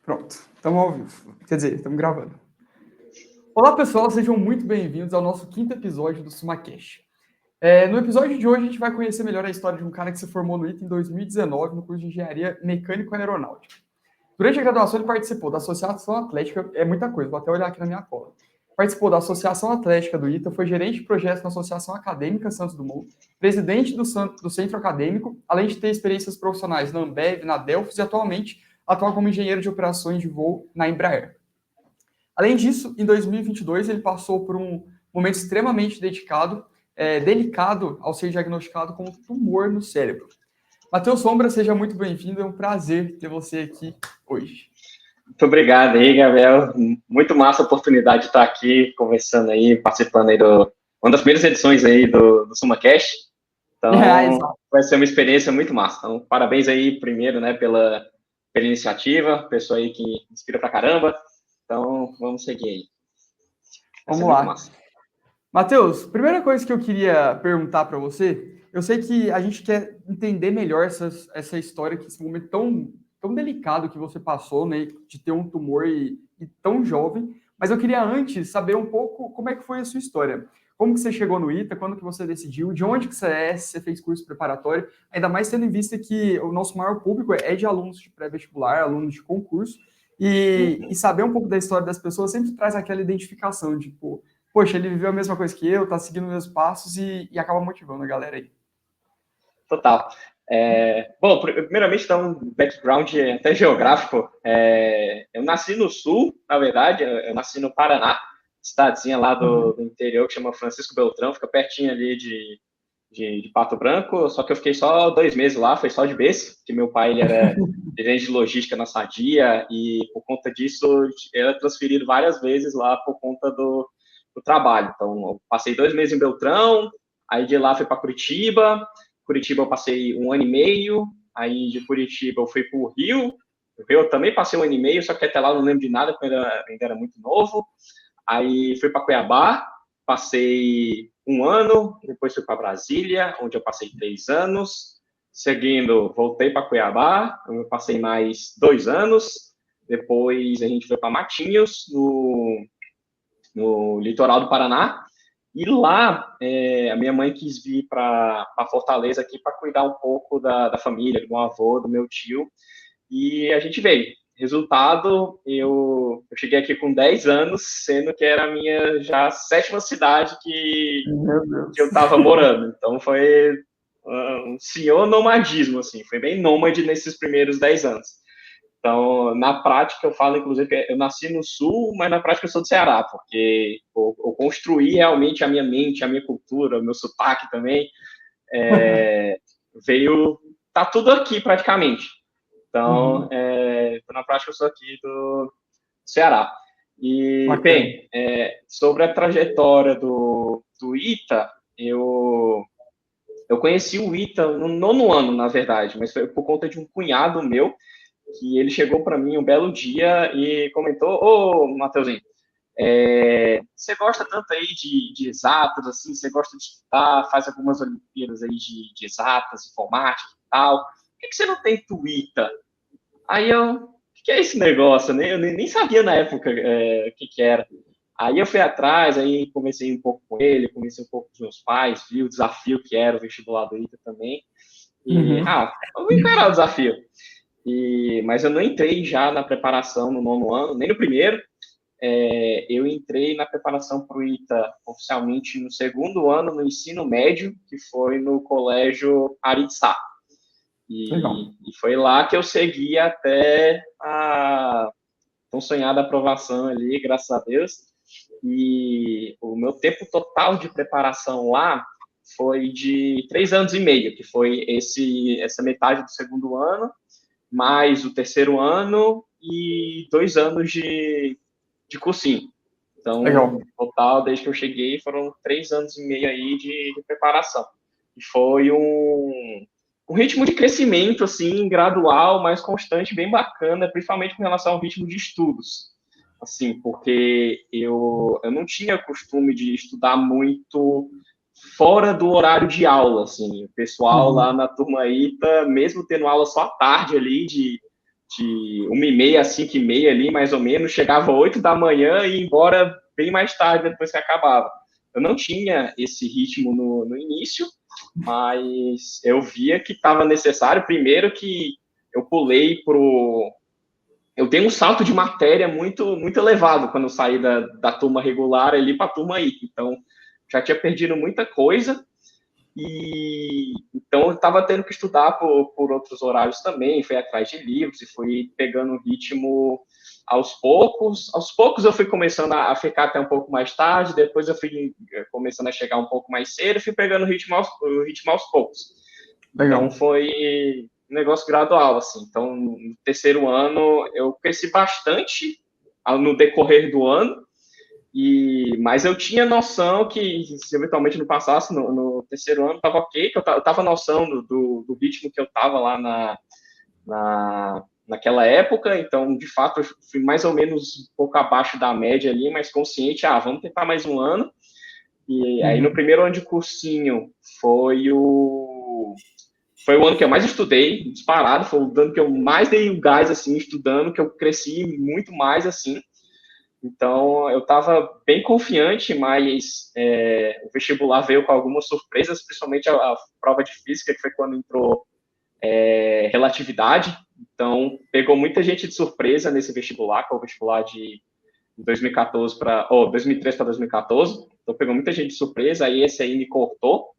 Pronto, estamos ao vivo. Quer dizer, estamos gravando. Olá, pessoal, sejam muito bem-vindos ao nosso quinto episódio do SumaCast. No episódio de hoje, a gente vai conhecer melhor a história de um cara que se formou no ITA em 2019 no curso de Engenharia Mecânico-Aeronáutica. Durante a graduação, ele participou da Associação Atlética, é muita coisa, vou até olhar aqui na minha cola. Participou da Associação Atlética do ITA, foi gerente de projetos na Associação Acadêmica Santos Dumont, presidente do Centro Acadêmico, além de ter experiências profissionais na Ambev, na Delphos e atualmente atua como engenheiro de operações de voo na Embraer. Além disso, em 2022, ele passou por um momento extremamente delicado ao ser diagnosticado com um tumor no cérebro. Matheus Sombra, seja muito bem-vindo, é um prazer ter você aqui hoje. Muito obrigado aí, Gabriel. Muito massa a oportunidade de estar aqui conversando aí, participando aí uma das primeiras edições aí do SumaCast. Então, vai ser uma experiência muito massa. Então, parabéns aí primeiro, né, pela iniciativa, pessoa aí que inspira pra caramba. Então, vamos seguir aí. Vamos lá. Matheus, primeira coisa que eu queria perguntar para você, eu sei que a gente quer entender melhor essa história, esse momento tão delicado que você passou, né, de ter um tumor e tão jovem, mas eu queria antes saber um pouco como é que foi a sua história. Como que você chegou no ITA, quando que você decidiu, de onde que você é, se você fez curso preparatório, ainda mais tendo em vista que o nosso maior público é de alunos de pré-vestibular, alunos de concurso, e saber um pouco da história das pessoas sempre traz aquela identificação, tipo, poxa, ele viveu a mesma coisa que eu, tá seguindo os meus passos e acaba motivando a galera aí. Total. Bom, primeiramente, dar um background até geográfico. Eu nasci no Sul, na verdade, eu nasci no Paraná, cidadezinha lá do interior que chama Francisco Beltrão, fica pertinho ali de Pato Branco, só que eu fiquei só 2 meses lá, foi só de berço, porque meu pai ele era gerente de logística na Sadia, e por conta disso, eu era transferido várias vezes lá por conta do trabalho. Então, eu passei 2 meses em Beltrão, aí de lá fui para Curitiba eu passei 1 ano e meio, aí de Curitiba eu fui para o Rio eu também passei 1 ano e meio, só que até lá eu não lembro de nada, porque eu ainda era muito novo. Aí fui para Cuiabá, passei 1 ano, depois fui para Brasília, onde eu passei 3 anos. Seguindo, voltei para Cuiabá, eu passei mais 2 anos. Depois a gente foi para Matinhos, no litoral do Paraná. E lá, a minha mãe quis vir para Fortaleza aqui para cuidar um pouco da família, do meu avô, do meu tio. E a gente veio. Resultado, eu cheguei aqui com 10 anos, sendo que era a minha já 7ª cidade que eu estava morando. Então, foi um senhor nomadismo, assim. Foi bem nômade nesses primeiros 10 anos. Então, na prática, eu falo, inclusive, que eu nasci no Sul, mas na prática eu sou do Ceará, porque eu construí realmente a minha mente, a minha cultura, o meu sotaque também, tá tudo aqui praticamente. Então, na prática eu sou aqui do Ceará. E, bem, sobre a trajetória do ITA, eu conheci o ITA no 9º ano, na verdade, mas foi por conta de um cunhado meu, que ele chegou para mim um belo dia e comentou: ô, Matheusinho, você gosta tanto aí de exatas, assim, você gosta de estudar, faz algumas Olimpíadas aí de exatas, informática e tal, por que você não tem Twitter? Aí o que é esse negócio, né? Eu nem sabia na época o que era. Aí eu fui atrás, aí conversei um pouco com ele, conversei um pouco com os meus pais, vi o desafio que era o vestibular do ITA também, e, eu vou encarar o desafio. Mas eu não entrei já na preparação no 9º ano, nem no primeiro. Eu entrei na preparação para o ITA oficialmente no 2º ano, no ensino médio, que foi no colégio Aritsá. E foi lá que eu segui até a tão sonhada aprovação ali, graças a Deus. E o meu tempo total de preparação lá foi de 3 anos e meio, que foi essa metade do 2º ano, mais o 3º ano e 2 anos de cursinho. Então, no total, desde que eu cheguei, foram 3 anos e meio aí de preparação. E foi um ritmo de crescimento, assim, gradual, mas constante, bem bacana, principalmente com relação ao ritmo de estudos. Assim, porque eu não tinha costume de estudar muito fora do horário de aula, assim. O pessoal lá na turma ITA, mesmo tendo aula só à tarde ali, de 1h30 a 5h30 ali, mais ou menos, chegava 8 da manhã e ia embora bem mais tarde, depois que acabava. Eu não tinha esse ritmo no início, mas eu via que estava necessário. Primeiro que eu pulei eu dei um salto de matéria muito, muito elevado quando eu saí da turma regular ali para a turma I. Então, já tinha perdido muita coisa. E então eu estava tendo que estudar por outros horários também, fui atrás de livros e fui pegando o ritmo aos poucos. Aos poucos eu fui começando a ficar até um pouco mais tarde, depois eu fui começando a chegar um pouco mais cedo, fui pegando o ritmo aos poucos. Legal. Então foi um negócio gradual, assim. Então, no terceiro ano eu cresci bastante no decorrer do ano, mas eu tinha noção que, se eventualmente não passasse no terceiro ano, estava ok, que eu tava noção do ritmo que eu estava lá naquela época, então, de fato, eu fui mais ou menos um pouco abaixo da média ali, mas consciente, vamos tentar mais um ano. E aí, no primeiro ano de cursinho, foi o ano que eu mais estudei, disparado, foi o ano que eu mais dei o gás, assim, estudando, que eu cresci muito mais, assim. Então, eu estava bem confiante, mas o vestibular veio com algumas surpresas, principalmente a prova de física, que foi quando entrou relatividade. Então, pegou muita gente de surpresa nesse vestibular, que é o vestibular de 2014 2003 para 2014. Então, pegou muita gente de surpresa, aí esse aí me cortou.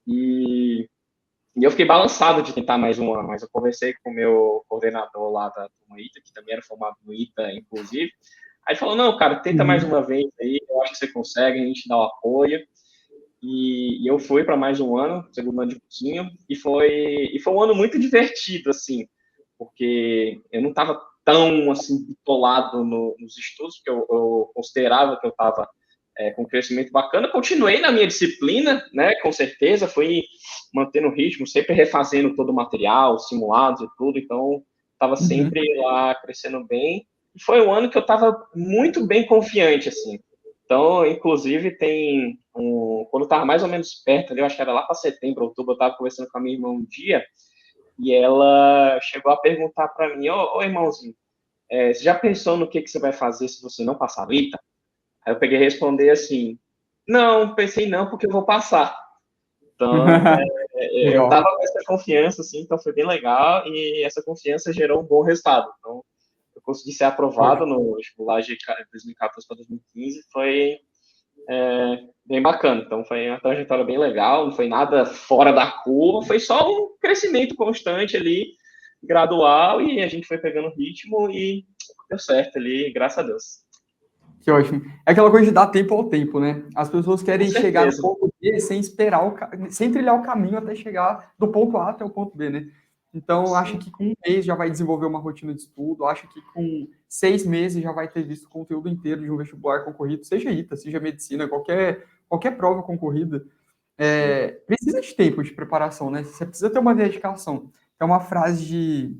E eu fiquei balançado de tentar mais um ano, mas eu conversei com o meu coordenador lá da turma ITA, que também era formado no ITA, inclusive. Aí falou, não, cara, tenta mais uma vez aí, eu acho que você consegue, a gente dá o apoio. E eu fui para mais um ano, segundo ano de cursinho, e foi um ano muito divertido, assim, porque eu não estava tão, assim, bitolado nos estudos, porque eu considerava que eu estava com um crescimento bacana. Continuei na minha disciplina, né, com certeza, fui mantendo o ritmo, sempre refazendo todo o material, simulados e tudo, então estava sempre lá crescendo bem. E foi um ano que eu estava muito bem confiante, assim. Então, inclusive, quando eu estava mais ou menos perto, ali, eu acho que era lá para setembro, outubro, eu estava conversando com a minha irmã um dia, e ela chegou a perguntar para mim, ô irmãozinho, você já pensou no que você vai fazer se você não passar no ITA? Aí eu peguei e respondi assim, não, pensei não, porque eu vou passar. Então, eu estava com essa confiança, assim, então foi bem legal, e essa confiança gerou um bom resultado. Então, eu consegui ser aprovado no vestibular de 2014 para 2015, foi bem bacana. Então, foi uma trajetória bem legal, não foi nada fora da curva, foi só um crescimento constante ali, gradual, e a gente foi pegando ritmo e deu certo ali, graças a Deus. Que ótimo. É aquela coisa de dar tempo ao tempo, né? As pessoas querem chegar no ponto B sem sem trilhar o caminho até chegar do ponto A até o ponto B, né? Então, acha que com um mês já vai desenvolver uma rotina de estudo, acha que com 6 meses já vai ter visto o conteúdo inteiro de um vestibular concorrido, seja ITA, seja medicina, qualquer prova concorrida. Precisa de tempo de preparação, né? Você precisa ter uma dedicação. É uma frase de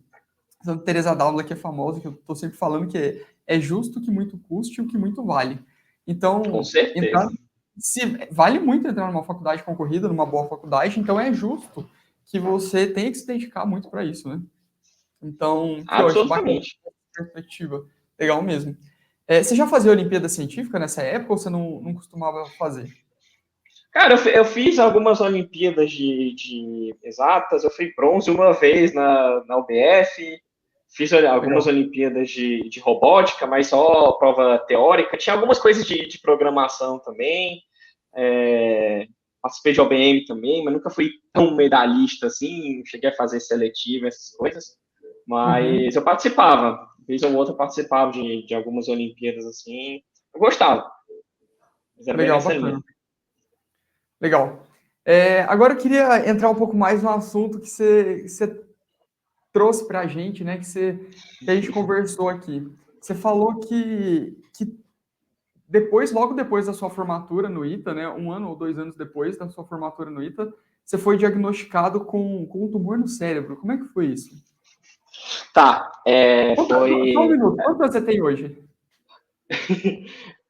Santa Teresa d'Ávila que é famosa, que eu estou sempre falando, que é justo que muito custe o que muito vale. Então, com certeza. Vale muito entrar numa faculdade concorrida, numa boa faculdade, então é justo que você tenha que se dedicar muito para isso, né? Então, que ótimo, bacana perspectiva. Legal mesmo. Você já fazia Olimpíada Científica nessa época ou você não costumava fazer? Cara, eu fiz algumas Olimpíadas de exatas, eu fui bronze uma vez na UBF, fiz algumas Olimpíadas de robótica, mas só prova teórica. Tinha algumas coisas de programação também. Participei de OBM também, mas nunca fui tão medalhista assim. Cheguei a fazer seletiva, essas coisas. Mas eu participava. Vez ou outra, participava de algumas Olimpíadas assim. Eu gostava. Mas era legal, bem bacana. Legal. Agora eu queria entrar um pouco mais no assunto que você trouxe para a gente, né? Que a gente conversou aqui. Você falou que logo depois da sua formatura no ITA, né? 1 ano ou 2 anos depois da sua formatura no ITA, você foi diagnosticado com um tumor no cérebro. Como é que foi isso? Tá, Só um minuto. Quanto você tem hoje?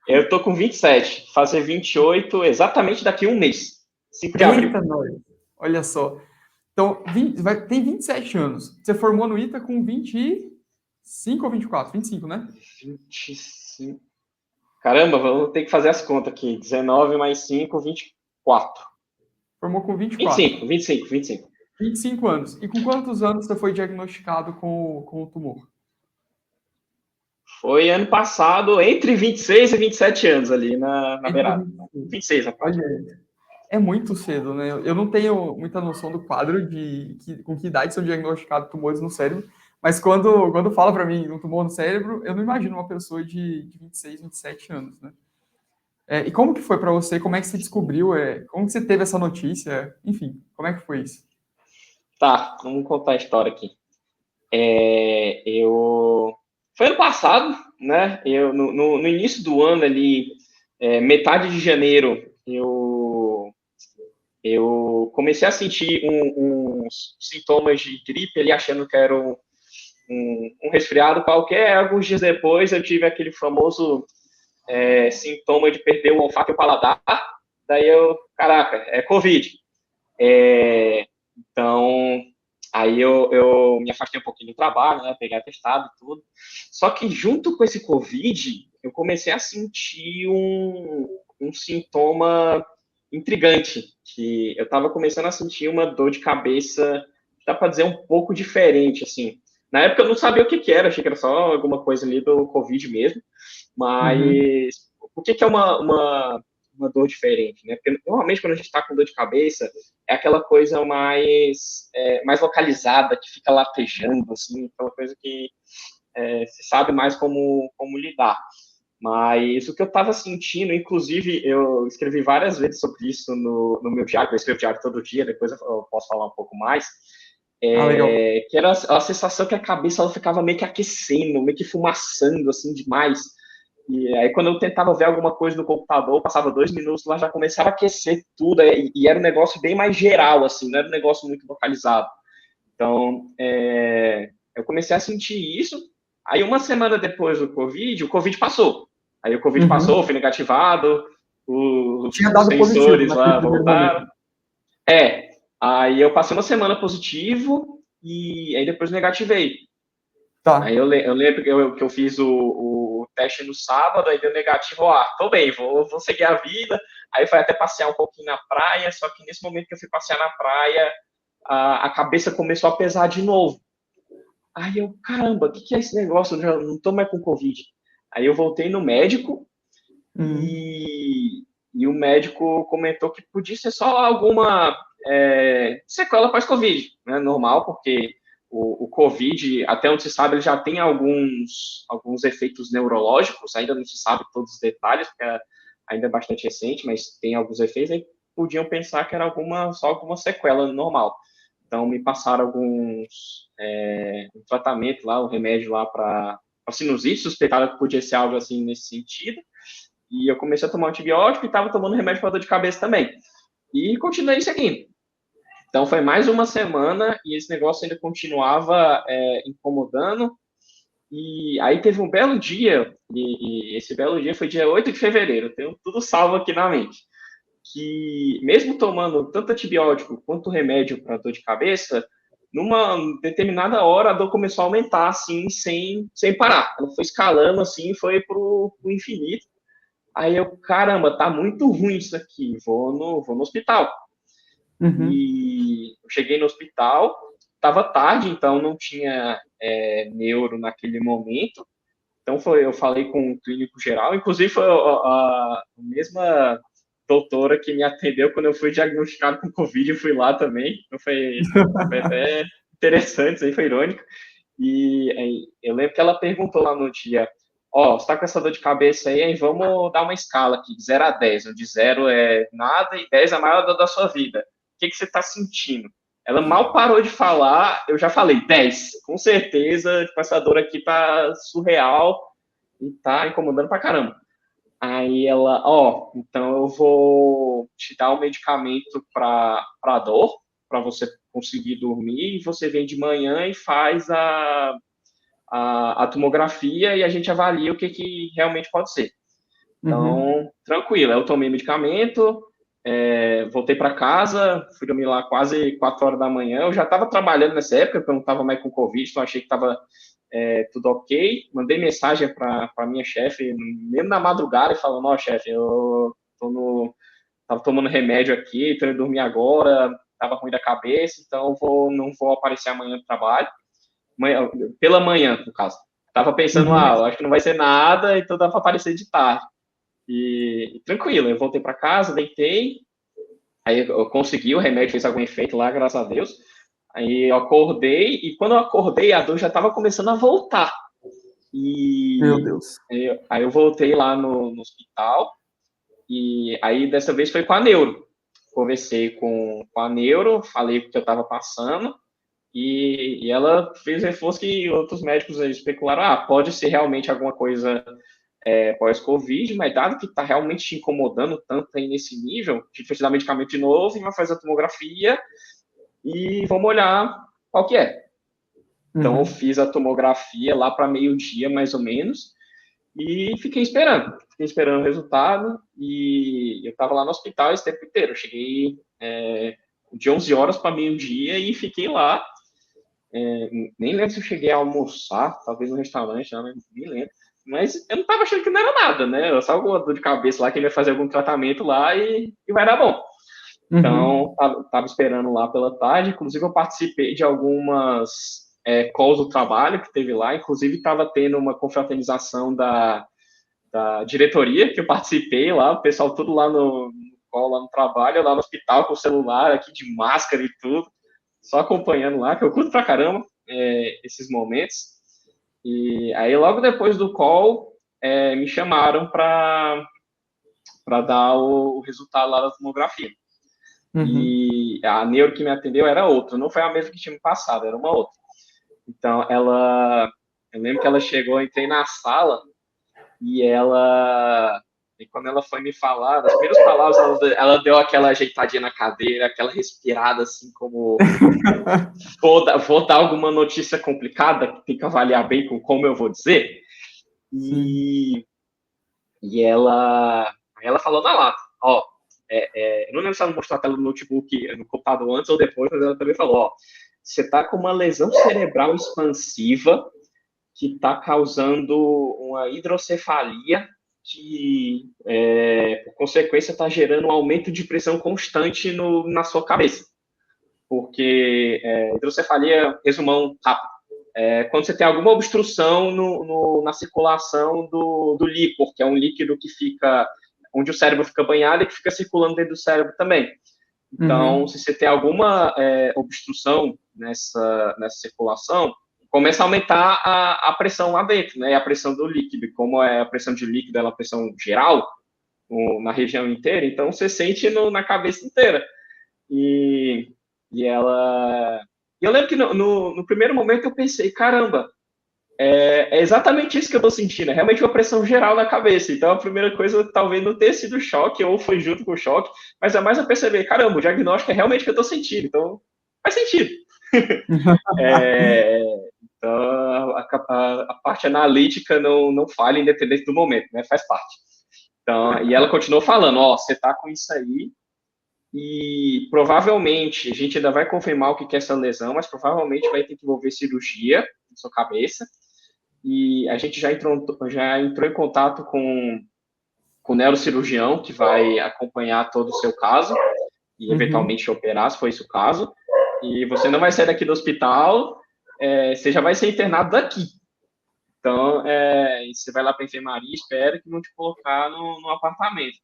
Eu tô com 27, fazer 28 exatamente daqui a um mês, 5 de abril. Eita, nós. Olha só. Então, tem 27 anos. Você formou no ITA com 20 5 ou 24? 25, né? 25. Caramba, vamos ter que fazer as contas aqui. 19 mais 5, 24. Formou com 24. 25, 25, 25. 25 anos. E com quantos anos você foi diagnosticado com o tumor? Foi ano passado, entre 26 e 27 anos ali na Entre beirada. 26. 26, rapaz. Olha, é muito cedo, né? Eu não tenho muita noção do quadro com que idade são diagnosticados tumores no cérebro, mas quando fala para mim um tumor no cérebro, eu não imagino uma pessoa de 26, 27 anos, né? E como que foi para você? Como é que você descobriu? Como que você teve essa notícia? Enfim, como é que foi isso? Tá, vamos contar a história aqui. Foi ano passado, né? No início do ano ali, metade de janeiro, eu comecei a sentir uns sintomas de gripe ali, achando que era um resfriado qualquer. Alguns dias depois, eu tive aquele famoso sintoma de perder o olfato e o paladar. Daí caraca, é Covid. Então, aí eu me afastei um pouquinho do trabalho, né? Peguei atestado e tudo. Só que junto com esse Covid, eu comecei a sentir um sintoma intrigante, que eu estava começando a sentir uma dor de cabeça, dá para dizer um pouco diferente, assim. Na época eu não sabia o que era, achei que era só alguma coisa ali do Covid mesmo, Uhum, mas o que é uma dor diferente, né? Porque normalmente quando a gente está com dor de cabeça, é aquela coisa mais localizada, que fica latejando, assim, aquela coisa que se sabe mais como lidar. Mas o que eu estava sentindo, inclusive, eu escrevi várias vezes sobre isso no meu diário, eu escrevo diário todo dia, depois eu posso falar um pouco mais, Ah, legal. que era a sensação que a cabeça ela ficava meio que aquecendo, meio que fumaçando, assim, demais. E aí, quando eu tentava ver alguma coisa no computador, passava 2 minutos, lá já começava a aquecer tudo, e era um negócio bem mais geral, assim, não era um negócio muito localizado. Então, eu comecei a sentir isso. Aí, uma semana depois do Covid, o Covid passou. Aí, o Covid Uhum. passou, foi negativado, Tinha os dado positivo sensores naquele lá primeiro momento. voltaram. Aí eu passei uma semana positivo e aí depois negativei. Aí Tá. eu lembro que eu fiz o teste no sábado, aí deu negativo, tô bem, vou seguir a vida. Aí foi até passear um pouquinho na praia, só que nesse momento que eu fui passear na praia, a cabeça começou a pesar de novo. Aí eu, caramba, o que é esse negócio? Eu já não tô mais com Covid. Aí eu voltei no médico Uhum. e o médico comentou que podia ser só alguma sequela pós-Covid, né? Normal, porque o Covid, até onde se sabe, ele já tem alguns efeitos neurológicos, ainda não se sabe todos os detalhes, porque ainda é bastante recente, mas tem alguns efeitos, aí podiam pensar que era só alguma sequela normal. Então, me passaram um tratamento lá, um remédio lá para sinusite, suspeitava que podia ser algo assim nesse sentido, e eu comecei a tomar antibiótico e estava tomando remédio para dor de cabeça também. E continuei seguindo. Então foi mais uma semana e esse negócio ainda continuava incomodando. E aí teve um belo dia, e esse belo dia foi dia 8 de fevereiro, eu tenho tudo salvo aqui na mente. Que mesmo tomando tanto antibiótico quanto remédio para dor de cabeça, numa determinada hora a dor começou a aumentar assim, sem parar. Ela foi escalando assim, foi pro infinito. Aí eu, caramba, tá muito ruim isso aqui, vou no hospital. Uhum. E eu cheguei no hospital, estava tarde, então não tinha neuro naquele momento. Então eu falei com o clínico geral, inclusive foi a mesma doutora que me atendeu quando eu fui diagnosticado com Covid, eu fui lá também. Então foi até interessante, isso aí foi irônico. E aí, eu lembro que ela perguntou lá no dia, você tá com essa dor de cabeça aí, vamos dar uma escala aqui, de 0 a 10, onde 0 é nada e 10 é a maior dor da sua vida. O que você tá sentindo? Ela mal parou de falar, eu já falei, 10. Com certeza, tipo, essa dor aqui tá surreal e tá incomodando pra caramba. Aí ela, então eu vou te dar um medicamento para dor, para você conseguir dormir, e você vem de manhã e faz a tomografia e a gente avalia o que realmente pode ser. Uhum. Então, tranquilo, eu tomei medicamento, voltei para casa, fui dormir lá quase 4 horas da manhã. Eu já estava trabalhando nessa época, porque eu não estava mais com Covid, então achei que estava tudo ok. Mandei mensagem para minha chefe, mesmo na madrugada, falando: ó, chefe, eu tava tomando remédio aqui, tô indo dormir agora, tava ruim da cabeça, então não vou aparecer amanhã no trabalho. Pela manhã, no caso. Tava pensando, acho que não vai ser nada, então dá para aparecer de tarde. E tranquilo, eu voltei para casa, deitei, aí eu consegui, o remédio fez algum efeito lá, graças a Deus. Aí eu acordei, e quando eu acordei, a dor já estava começando a voltar. Meu Deus. Aí eu voltei lá no hospital, e aí dessa vez foi com a neuro. Conversei com a neuro, falei o que eu estava passando, e ela fez reforço que outros médicos especularam, pode ser realmente alguma coisa pós-Covid, mas dado que está realmente te incomodando tanto aí nesse nível, a gente vai te dar medicamento de novo e vai fazer a tomografia e vamos olhar qual que é. Então, eu fiz a tomografia lá para meio-dia, mais ou menos, e fiquei esperando. Fiquei esperando o resultado e eu estava lá no hospital esse tempo inteiro. Eu cheguei de 11 horas para meio-dia e fiquei lá. Nem lembro se eu cheguei a almoçar, talvez no restaurante, não, nem lembro. Mas eu não estava achando que não era nada, né? Eu só alguma dor de cabeça lá, que ele ia fazer algum tratamento lá e vai dar bom. Então, estava esperando lá pela tarde. Inclusive, eu participei de algumas calls do trabalho que teve lá. Inclusive, estava tendo uma confraternização da diretoria, que eu participei lá, o pessoal tudo lá no call, lá no trabalho, lá no hospital, com o celular aqui de máscara e tudo, só acompanhando lá, que eu curto pra caramba esses momentos. E aí, logo depois do call, me chamaram para dar o resultado lá da tomografia. E a neuro que me atendeu era outra, não foi a mesma que tinha me passado, era uma outra. Então, eu lembro que ela chegou, eu entrei na sala e quando ela foi me falar, nas primeiras palavras, ela deu aquela ajeitadinha na cadeira, aquela respirada assim, como vou dar alguma notícia complicada, que tem que avaliar bem com como eu vou dizer. E ela falou na lata, eu não lembro se ela mostrou a tela do notebook no computador antes ou depois, mas ela também falou, você está com uma lesão cerebral expansiva que está causando uma hidrocefalia que, por consequência, está gerando um aumento de pressão constante na sua cabeça. Porque hidrocefalia, resumão rápido, quando você tem alguma obstrução na circulação do líquor, que é um líquido que fica onde o cérebro fica banhado e que fica circulando dentro do cérebro também. Então, se você tem alguma obstrução nessa circulação, começa a aumentar a pressão lá dentro, né? E a pressão do líquido, como a pressão de líquido é uma pressão geral na região inteira, então você sente na cabeça inteira. E eu lembro que no primeiro momento eu pensei, caramba, é exatamente isso que eu tô sentindo, é realmente uma pressão geral na cabeça. Então a primeira coisa talvez não tenha sido choque, ou foi junto com o choque, mas é mais a perceber, caramba, o diagnóstico é realmente o que eu tô sentindo, então faz sentido. Então a parte analítica não falha independente do momento, né? Faz parte. Então, e ela continuou falando, você tá com isso aí, e provavelmente, a gente ainda vai confirmar o que é essa lesão, mas provavelmente vai ter que envolver cirurgia na sua cabeça. E a gente já entrou em contato com o neurocirurgião, que vai acompanhar todo o seu caso e eventualmente operar, se for esse o caso. E você não vai sair daqui do hospital, você já vai ser internado daqui. Então, você vai lá para a enfermaria e espera que vão te colocar no apartamento.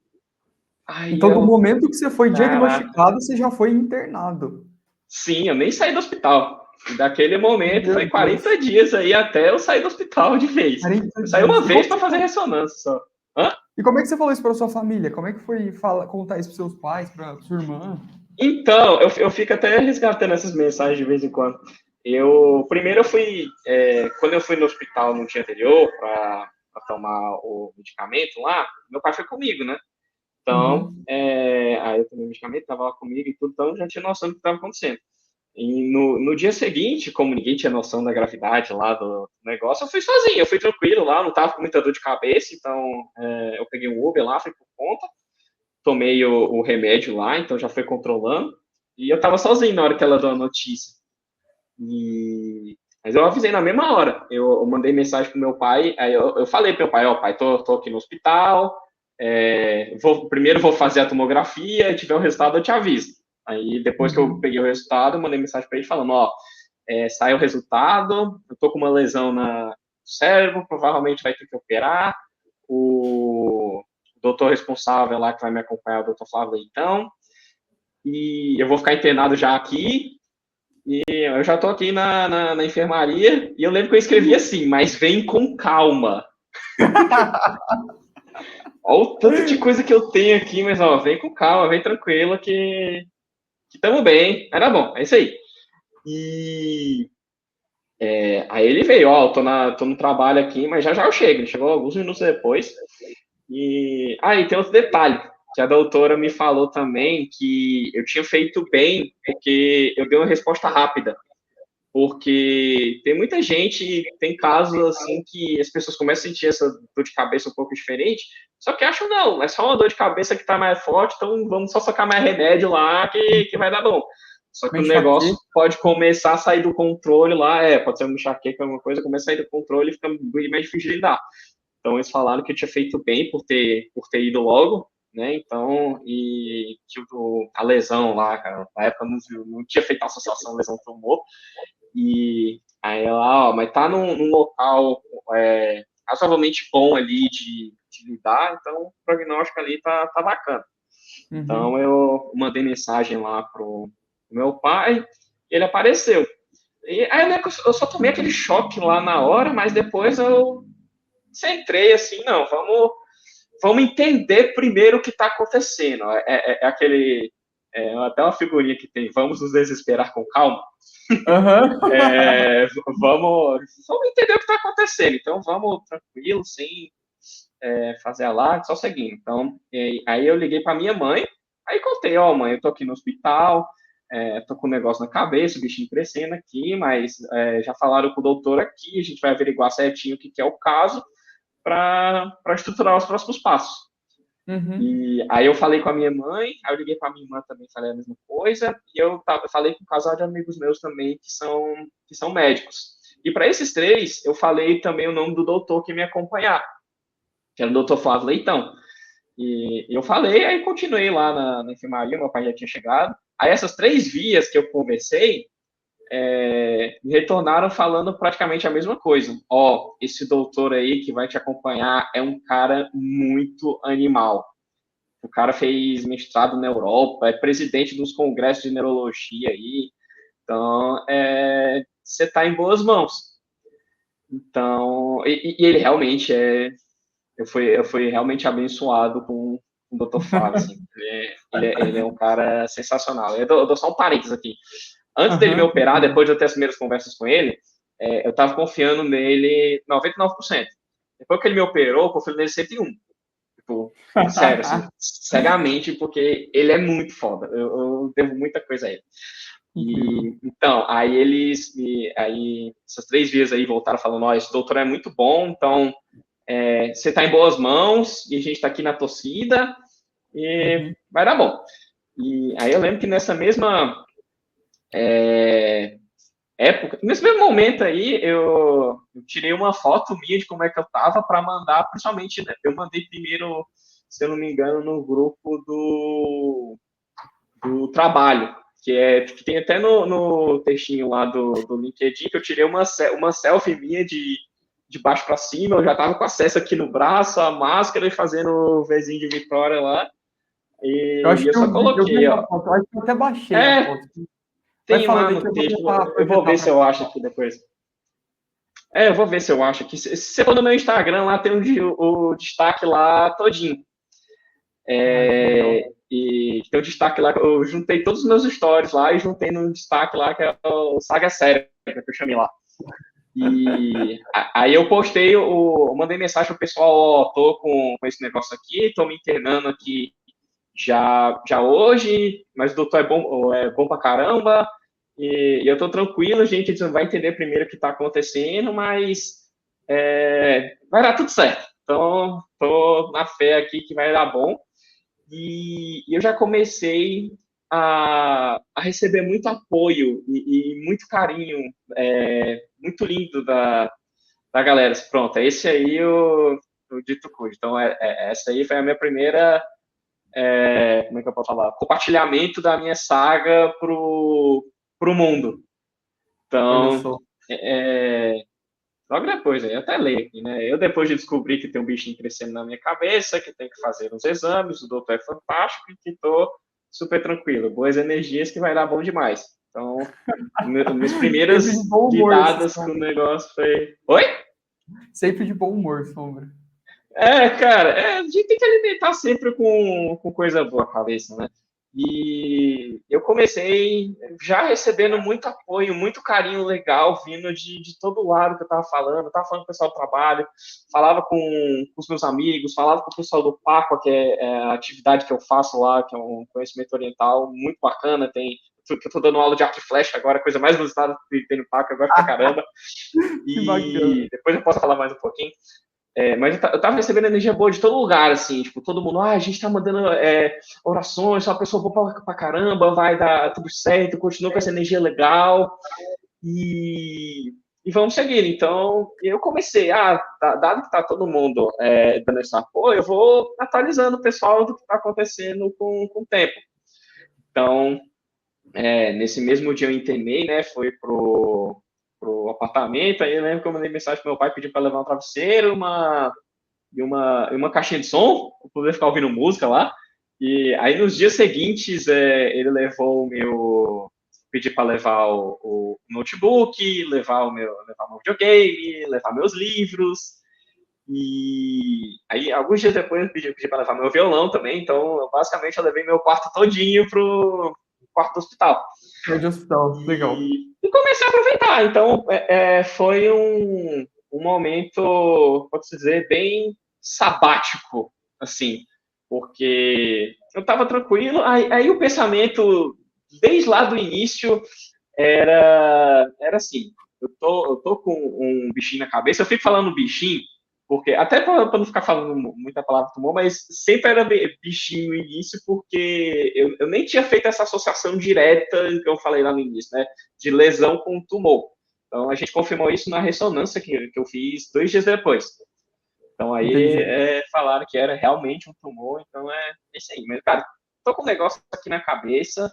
Então, no momento que você foi diagnosticado, você já foi internado. Sim, eu nem saí do hospital. Daquele momento, foi 40 dias aí até eu sair do hospital de vez. Eu saí uma vez para fazer ressonância só. Hã? E como é que você falou isso para sua família? Como é que foi contar isso para seus pais, para sua irmã? Então, eu fico até resgatando essas mensagens de vez em quando. Primeiro eu fui, quando eu fui no hospital no dia anterior para tomar o medicamento lá, meu pai foi comigo, né? Então, aí eu tomei o medicamento, estava lá comigo e tudo, então já tinha noção do que estava acontecendo. E no dia seguinte, como ninguém tinha noção da gravidade lá do negócio, eu fui sozinho, eu fui tranquilo lá, não estava com muita dor de cabeça, então eu peguei um Uber lá, fui por conta, tomei o remédio lá, então já foi controlando. E eu tava sozinho na hora que ela deu a notícia. Mas eu avisei na mesma hora. Eu mandei mensagem pro meu pai, aí eu falei pro meu pai, pai, tô aqui no hospital, primeiro vou fazer a tomografia, e tiver o resultado eu te aviso. Aí depois que eu peguei o resultado, eu mandei mensagem para ele falando, saiu o resultado, eu tô com uma lesão no cérebro, provavelmente vai ter que operar, o doutor responsável lá que vai me acompanhar, o doutor Flávio Leitão, e eu vou ficar internado já aqui, e eu já tô aqui na enfermaria, e eu lembro que eu escrevi assim, mas vem com calma. Olha o tanto de coisa que eu tenho aqui, mas vem com calma, vem tranquilo, que estamos bem. Era bom, é isso aí. E aí ele veio, tô no trabalho aqui, mas já eu chego. Ele chegou alguns minutos depois. E tem outro detalhe, que a doutora me falou também que eu tinha feito bem, porque eu dei uma resposta rápida. Porque tem muita gente, tem casos assim que as pessoas começam a sentir essa dor de cabeça um pouco diferente, só que acham, não, é só uma dor de cabeça que tá mais forte, então vamos só socar mais remédio lá que vai dar bom. Só que o negócio pode começar a sair do controle lá, pode ser uma enxaqueca, alguma coisa, começa a sair do controle e fica muito mais difícil de lidar. Então eles falaram que eu tinha feito bem por ter ido logo, né, então, e tipo, a lesão lá, cara, na época não tinha feito a associação lesão-tumor, e aí ela, mas tá num local razoavelmente bom ali de lidar, então o prognóstico ali tá bacana. Então eu mandei mensagem lá pro meu pai, ele apareceu. E aí eu só tomei aquele choque lá na hora, mas depois eu centrei assim, não, vamos entender primeiro o que está acontecendo. Aquele, até uma figurinha que tem, vamos nos desesperar com calma. Vamos entender o que está acontecendo. Então, vamos tranquilo, sem fazer alarde, só seguindo. Então, aí eu liguei para minha mãe, aí contei, mãe, eu tô aqui no hospital, tô com um negócio na cabeça, o bichinho crescendo aqui, mas já falaram com o doutor aqui, a gente vai averiguar certinho o que é o caso para estruturar os próximos passos. E aí eu falei com a minha mãe, aí eu liguei para a minha irmã também, falei a mesma coisa, e eu falei com um casal de amigos meus também que são médicos. E para esses três, eu falei também o nome do doutor que me acompanhar, que era o doutor Flávio Leitão. E eu falei, aí continuei lá na enfermaria, meu pai já tinha chegado. Aí essas 3 vias que eu conversei, me retornaram falando praticamente a mesma coisa. Esse doutor aí que vai te acompanhar é um cara muito animal. O cara fez mestrado na Europa, é presidente dos congressos de neurologia aí. Então, você está em boas mãos. Então, e ele realmente eu fui realmente abençoado com o Dr. Flávio, assim. Ele é um cara sensacional. Eu dou só um parênteses aqui. Antes dele me operar, depois de eu ter as primeiras conversas com ele, eu estava confiando nele 99%. Depois que ele me operou, eu confio nele 101%. Tipo, sério, assim, cegamente, porque ele é muito foda. Eu devo muita coisa a ele. Então, aí essas 3 vias aí voltaram falando, esse doutor é muito bom, então você está em boas mãos e a gente está aqui na torcida e vai dar bom. E aí eu lembro que nessa mesma época, nesse mesmo momento aí, eu tirei uma foto minha de como é que eu tava para mandar, principalmente, né, eu mandei primeiro, se eu não me engano, no grupo do trabalho, que tem até no textinho lá do LinkedIn, que eu tirei uma selfie minha de baixo para cima, eu já tava com acesso aqui no braço, a máscara e fazendo o Vzinho de Vitória lá, e eu só coloquei, ó. Eu acho que eu até baixei a foto. Tem lá no texto, eu vou ver se eu acho aqui depois. Eu vou ver se eu acho aqui. Se você for no meu Instagram, lá tem o destaque lá todinho. E tem o destaque lá, eu juntei todos os meus stories lá e juntei no destaque lá, que é o Saga Séria, que eu chamei lá. E aí eu postei, eu mandei mensagem pro pessoal, tô com esse negócio aqui, tô me internando aqui já hoje, mas o doutor é bom pra caramba, e eu tô tranquilo, gente, a gente vai entender primeiro o que tá acontecendo, mas vai dar tudo certo. Então, tô na fé aqui que vai dar bom. e eu já comecei a receber muito apoio e muito carinho, muito lindo da galera. Pronto, é esse aí o dito cujo. Então, essa aí foi a minha primeira, como é que eu posso falar? Compartilhamento da minha saga pro mundo. Olha Então, só. logo depois, eu até leio aqui, né? Eu, depois de descobrir que tem um bichinho crescendo na minha cabeça, que tem que fazer uns exames, o doutor é fantástico e que tô super tranquilo. Boas energias que vai dar bom demais. Então, minhas Sempre de primeiras bom humor, esse lidadas com o Sombra. negócio foi... Oi? Sempre de bom humor, Sombra. Cara, a gente tem que alimentar sempre com coisa boa a cabeça, né? E eu comecei já recebendo muito apoio, muito carinho legal vindo de todo lado que eu estava falando. Eu estava falando com o pessoal do trabalho, falava com os meus amigos, falava com o pessoal do Pacua, que é a atividade que eu faço lá, que é um conhecimento oriental muito bacana. Que eu estou dando aula de arco e flecha agora, a coisa mais inusitada que tem no Pacua, eu gosto pra caramba. Que bacana. E depois eu posso falar mais um pouquinho. Mas eu tava recebendo energia boa de todo lugar, assim, tipo, todo mundo, a gente tá mandando orações, só a pessoa boa pra caramba, vai dar tudo certo, continua com essa energia legal, e vamos seguir. Então, eu comecei, dado que tá todo mundo dando esse apoio, eu vou atualizando o pessoal do que tá acontecendo com o tempo. Então, nesse mesmo dia eu internei, né, foi pro apartamento, aí eu lembro que eu mandei mensagem pro meu pai, pediu para levar um travesseiro, uma caixinha de som, para poder ficar ouvindo música lá. E aí nos dias seguintes ele levou pedi para levar o notebook, levar o meu videogame, levar meus livros. E aí alguns dias depois eu pedi para levar meu violão também, então basicamente eu levei meu quarto todinho pro quarto do hospital. É de hospital, legal. E comecei a aproveitar. Então, foi um momento, pode-se dizer, bem sabático, assim, porque eu estava tranquilo, aí o pensamento, desde lá do início, era assim, eu tô com um bichinho na cabeça, eu fico falando bichinho, porque, até para não ficar falando muita palavra tumor, mas sempre era bichinho no início, porque eu nem tinha feito essa associação direta que eu falei lá no início, né? De lesão com tumor. Então, a gente confirmou isso na ressonância que eu fiz 2 dias depois. Então, aí Entendi. falaram que era realmente um tumor, então é isso aí. Mas, cara, tô com um negócio aqui na cabeça,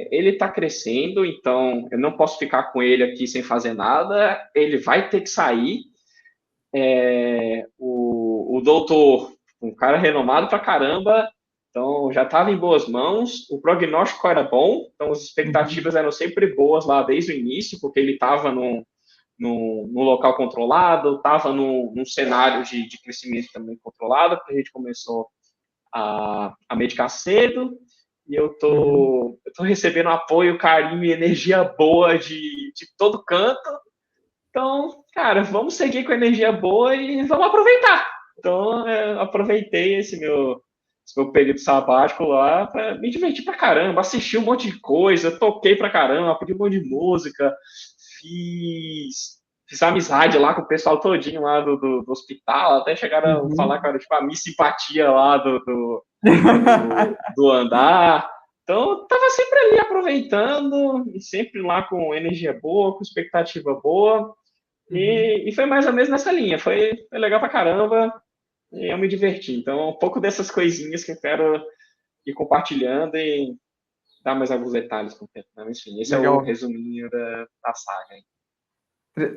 ele está crescendo, então eu não posso ficar com ele aqui sem fazer nada, ele vai ter que sair. O doutor, um cara renomado pra caramba, então já estava em boas mãos, o prognóstico era bom, então as Uhum. expectativas eram sempre boas lá desde o início, porque ele estava num local controlado, estava num cenário de crescimento também controlado, porque a gente começou a medicar cedo, e Uhum. eu tô recebendo apoio, carinho e energia boa de todo canto. Então, cara, vamos seguir com energia boa e vamos aproveitar. Então, aproveitei esse meu período sabático lá para me divertir pra caramba, assistir um monte de coisa, toquei pra caramba, pedi um monte de música, fiz amizade lá com o pessoal todinho lá do hospital, até chegaram a falar Uhum. que era tipo a minha simpatia lá do andar. Então, tava sempre ali aproveitando, e sempre lá com energia boa, com expectativa boa. Uhum. E foi mais ou menos nessa linha. Foi legal pra caramba e eu me diverti. Então, um pouco dessas coisinhas que eu quero ir compartilhando e dar mais alguns detalhes com o tempo. Mas, enfim, esse é o Legal. resuminho da saga.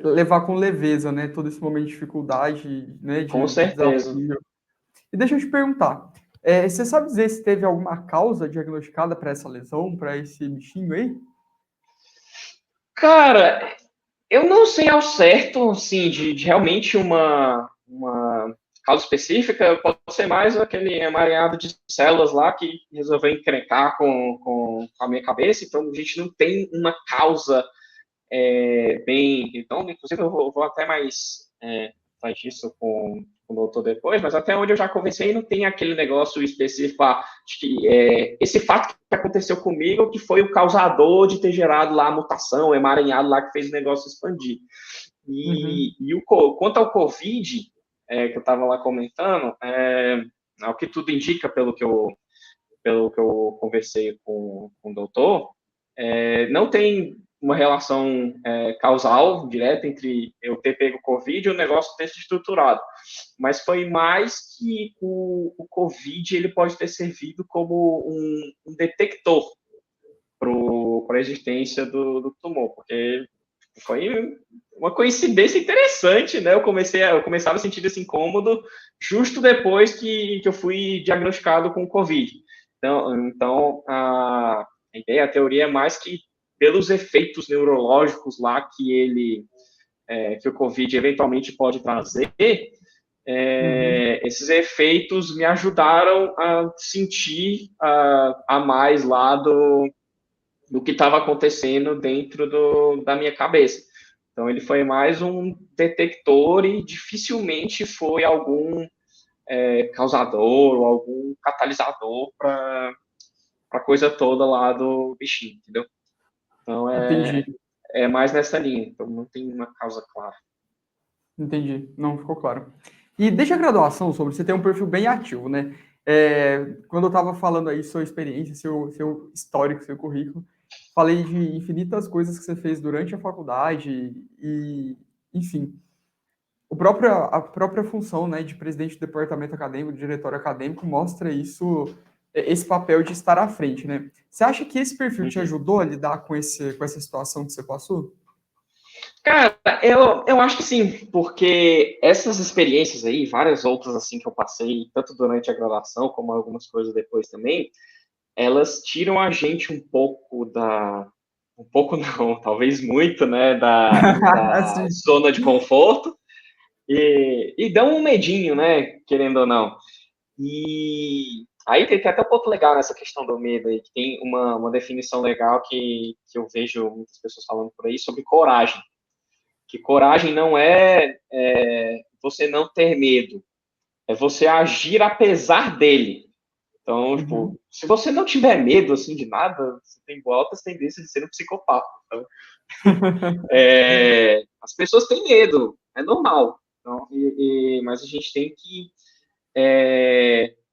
Levar com leveza, né? Todo esse momento de dificuldade, né? Com De certeza. desafio. E deixa eu te perguntar, você sabe dizer se teve alguma causa diagnosticada para essa lesão, para esse bichinho aí? Cara, eu não sei ao certo, assim, de realmente uma causa específica, pode ser mais aquele emaranhado de células lá que resolveu encrencar com a minha cabeça, então a gente não tem uma causa bem. Então, inclusive, eu vou até mais falar disso com o doutor depois, mas até onde eu já conversei, não tem aquele negócio específico de que esse fato que aconteceu comigo que foi o causador de ter gerado lá a mutação, o emaranhado lá que fez o negócio expandir. Uhum. Quanto ao Covid, que eu estava lá comentando, ao que tudo indica, pelo que eu conversei com o doutor, não tem uma relação causal direta entre eu ter pego Covid e o negócio ter se estruturado. Mas foi mais que o Covid ele pode ter servido como um detector para a existência do tumor, porque foi uma coincidência interessante, né? Eu começava a sentir esse incômodo justo depois que eu fui diagnosticado com Covid. Então a ideia, a teoria é mais que pelos efeitos neurológicos lá que o Covid eventualmente pode trazer, esses efeitos me ajudaram a sentir a mais lá do que estava acontecendo dentro da minha cabeça. Então, ele foi mais um detector e dificilmente foi algum causador ou algum catalisador para a coisa toda lá do bichinho, entendeu? Então, é mais nessa linha. Então, não tem uma causa clara. Entendi. Não ficou claro. E desde a graduação, sobre você tem um perfil bem ativo, né? Quando eu estava falando aí sua experiência, seu histórico, seu currículo, falei de infinitas coisas que você fez durante a faculdade e, enfim, a própria função, né, de presidente do departamento acadêmico, do diretório acadêmico, mostra isso, esse papel de estar à frente, né? Você acha que esse perfil te ajudou a lidar com essa situação que você passou? Cara, eu acho que sim, porque essas experiências aí, várias outras assim que eu passei, tanto durante a graduação como algumas coisas depois também, elas tiram a gente um pouco um pouco não, talvez muito, né, da Sim. zona de conforto e dão um medinho, né, querendo ou não. E aí tem até um ponto legal nessa questão do medo aí, que tem uma definição legal que eu vejo muitas pessoas falando por aí sobre coragem. Que coragem não é você não ter medo, é você agir apesar dele. Então, tipo, se você não tiver medo, assim, de nada, você tem altas tendências de ser um psicopata. Então, as pessoas têm medo, é normal. Então, mas a gente tem que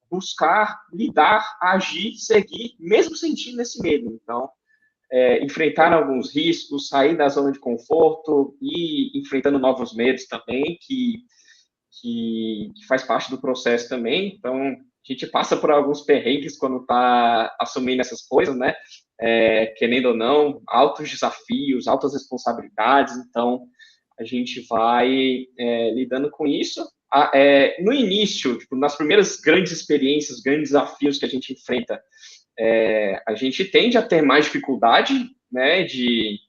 buscar, lidar, agir, seguir, mesmo sentindo esse medo. Então, enfrentar alguns riscos, sair da zona de conforto e enfrentando novos medos também, que faz parte do processo também. Então, a gente passa por alguns perrengues quando está assumindo essas coisas, né? Querendo ou não, altos desafios, altas responsabilidades. Então, a gente vai lidando com isso. No início, tipo, nas primeiras grandes experiências, grandes desafios que a gente enfrenta, a gente tende a ter mais dificuldade, né, de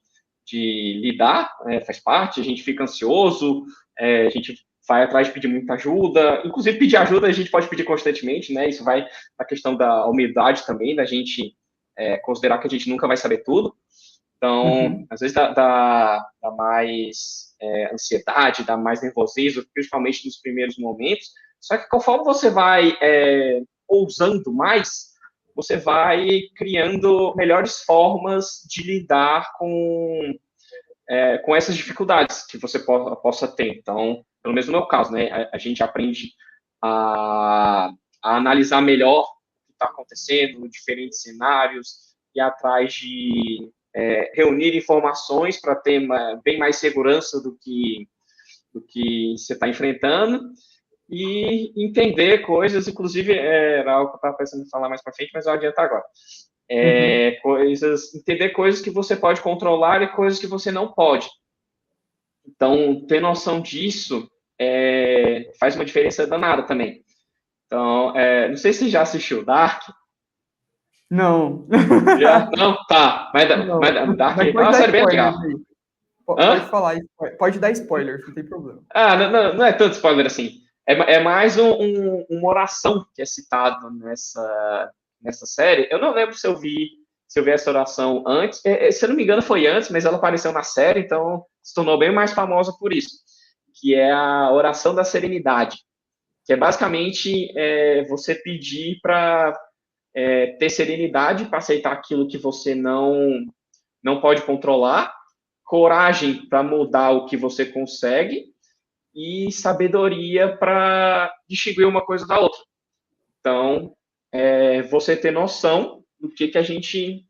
lidar, faz parte, a gente fica ansioso, a gente vai atrás de pedir muita ajuda, inclusive pedir ajuda a gente pode pedir constantemente, né, isso vai na questão da humildade também, da gente considerar que a gente nunca vai saber tudo, então, às vezes dá mais ansiedade, dá mais nervosismo, principalmente nos primeiros momentos, só que conforme você vai ousando mais, você vai criando melhores formas de lidar com essas dificuldades que você possa ter. Então, pelo menos no meu caso, né, a gente aprende a analisar melhor o que está acontecendo, diferentes cenários, e atrás de reunir informações para ter bem mais segurança do que você está enfrentando, e entender coisas, inclusive, era algo que eu estava pensando em falar mais para frente, mas eu adianto agora. Entender coisas que você pode controlar e coisas que você não pode. Então, ter noção disso faz uma diferença danada também. Então, não sei se você já assistiu Dark. Não. Já? Não? Tá. Mas Dark Mas é pode uma dar série bem spoiler legal. aí. Pode Hã? falar, pode dar spoilers, não tem problema. Não é tanto spoiler assim. É mais uma oração que é citado nessa série. Eu não lembro se eu vi essa oração antes. Se eu não me engano, foi antes, mas ela apareceu na série, então se tornou bem mais famosa por isso. Que é a oração da serenidade. Que é basicamente você pedir para ter serenidade para aceitar aquilo que você não pode controlar, coragem para mudar o que você consegue e sabedoria para distinguir uma coisa da outra. Então, você ter noção do que a gente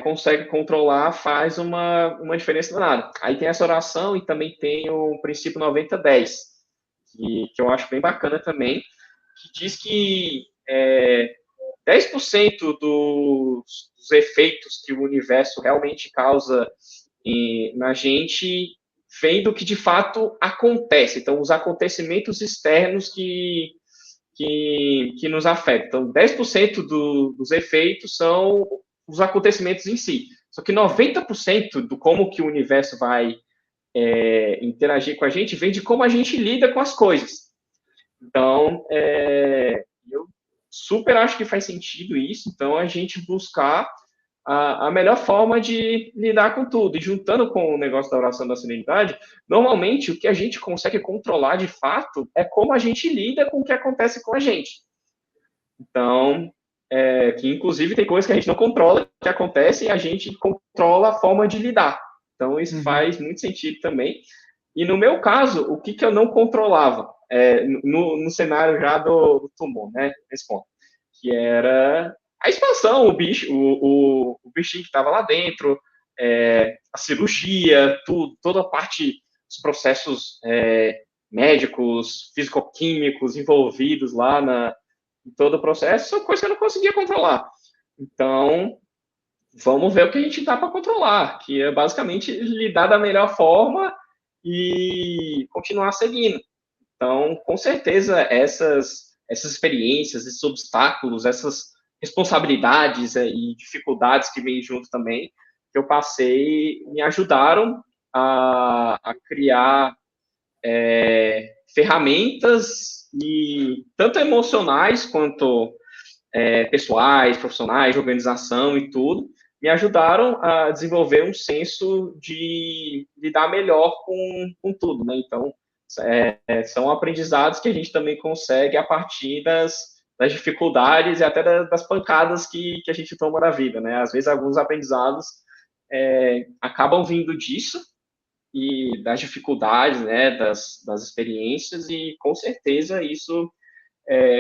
consegue controlar faz uma diferença danada. Aí tem essa oração e também tem o princípio 90-10, que eu acho bem bacana também, que diz que 10% dos efeitos que o universo realmente causa na gente vem do que de fato acontece. Então, os acontecimentos externos que nos afetam. Então, 10% dos efeitos são os acontecimentos em si. Só que 90% do como que o universo vai interagir com a gente vem de como a gente lida com as coisas. Então, eu super acho que faz sentido isso. Então, a gente buscar a melhor forma de lidar com tudo. E juntando com o negócio da oração da serenidade, normalmente o que a gente consegue controlar de fato é como a gente lida com o que acontece com a gente. Então, que inclusive tem coisas que a gente não controla, que acontece, e a gente controla a forma de lidar. Então, isso faz muito sentido também. E no meu caso, o que eu não controlava no cenário já do tumor, né? Nesse ponto, que era a expansão, o bichinho que estava lá dentro, a cirurgia, toda a parte dos processos médicos, físico-químicos envolvidos lá em todo o processo, são coisas que eu não conseguia controlar. Então, vamos ver o que a gente dá para controlar, que é basicamente lidar da melhor forma e continuar seguindo. Então, com certeza, essas experiências, esses obstáculos, essas responsabilidades e dificuldades que vêm junto também, que eu passei, me ajudaram a criar ferramentas, e tanto emocionais quanto pessoais, profissionais, de organização e tudo, me ajudaram a desenvolver um senso de lidar melhor com tudo, né? Então, são aprendizados que a gente também consegue a partir das dificuldades e até das pancadas que a gente toma na vida, né? Às vezes, alguns aprendizados acabam vindo disso e das dificuldades, né? Das experiências, e com certeza isso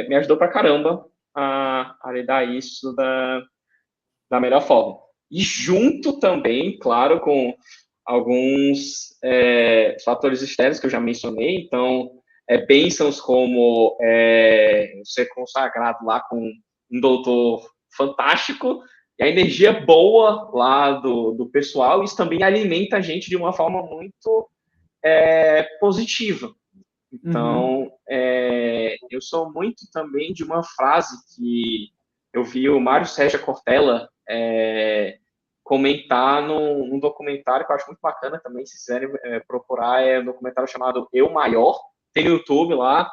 me ajudou pra caramba a lidar isso da melhor forma. E junto também, claro, com alguns fatores externos que eu já mencionei, então, bênçãos como ser consagrado lá com um doutor fantástico, e a energia boa lá do pessoal, isso também alimenta a gente de uma forma muito positiva. Então, eu sou muito também de uma frase que eu vi o Mário Sérgio Cortella comentar num documentário que eu acho muito bacana também, se quiserem procurar, é um documentário chamado Eu Maior, tem no YouTube lá,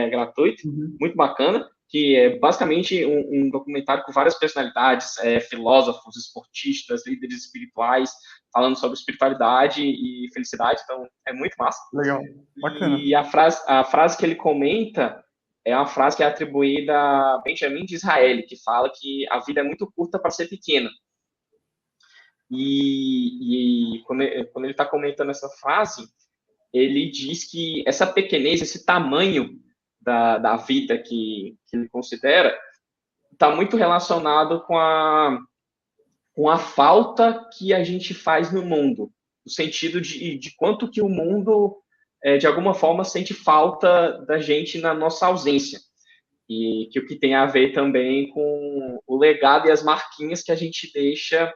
gratuito, muito bacana, que é basicamente um documentário com várias personalidades, filósofos, esportistas, líderes espirituais, falando sobre espiritualidade e felicidade, então é muito massa. Legal, bacana. E a frase que ele comenta é uma frase que é atribuída a Benjamin Disraeli, que fala que a vida é muito curta para ser pequena. E quando ele está comentando essa frase, ele diz que essa pequenez, esse tamanho da vida que ele considera, está muito relacionado com a falta que a gente faz no mundo, no sentido de quanto que o mundo, de alguma forma, sente falta da gente na nossa ausência. E que o que tem a ver também com o legado e as marquinhas que a gente deixa,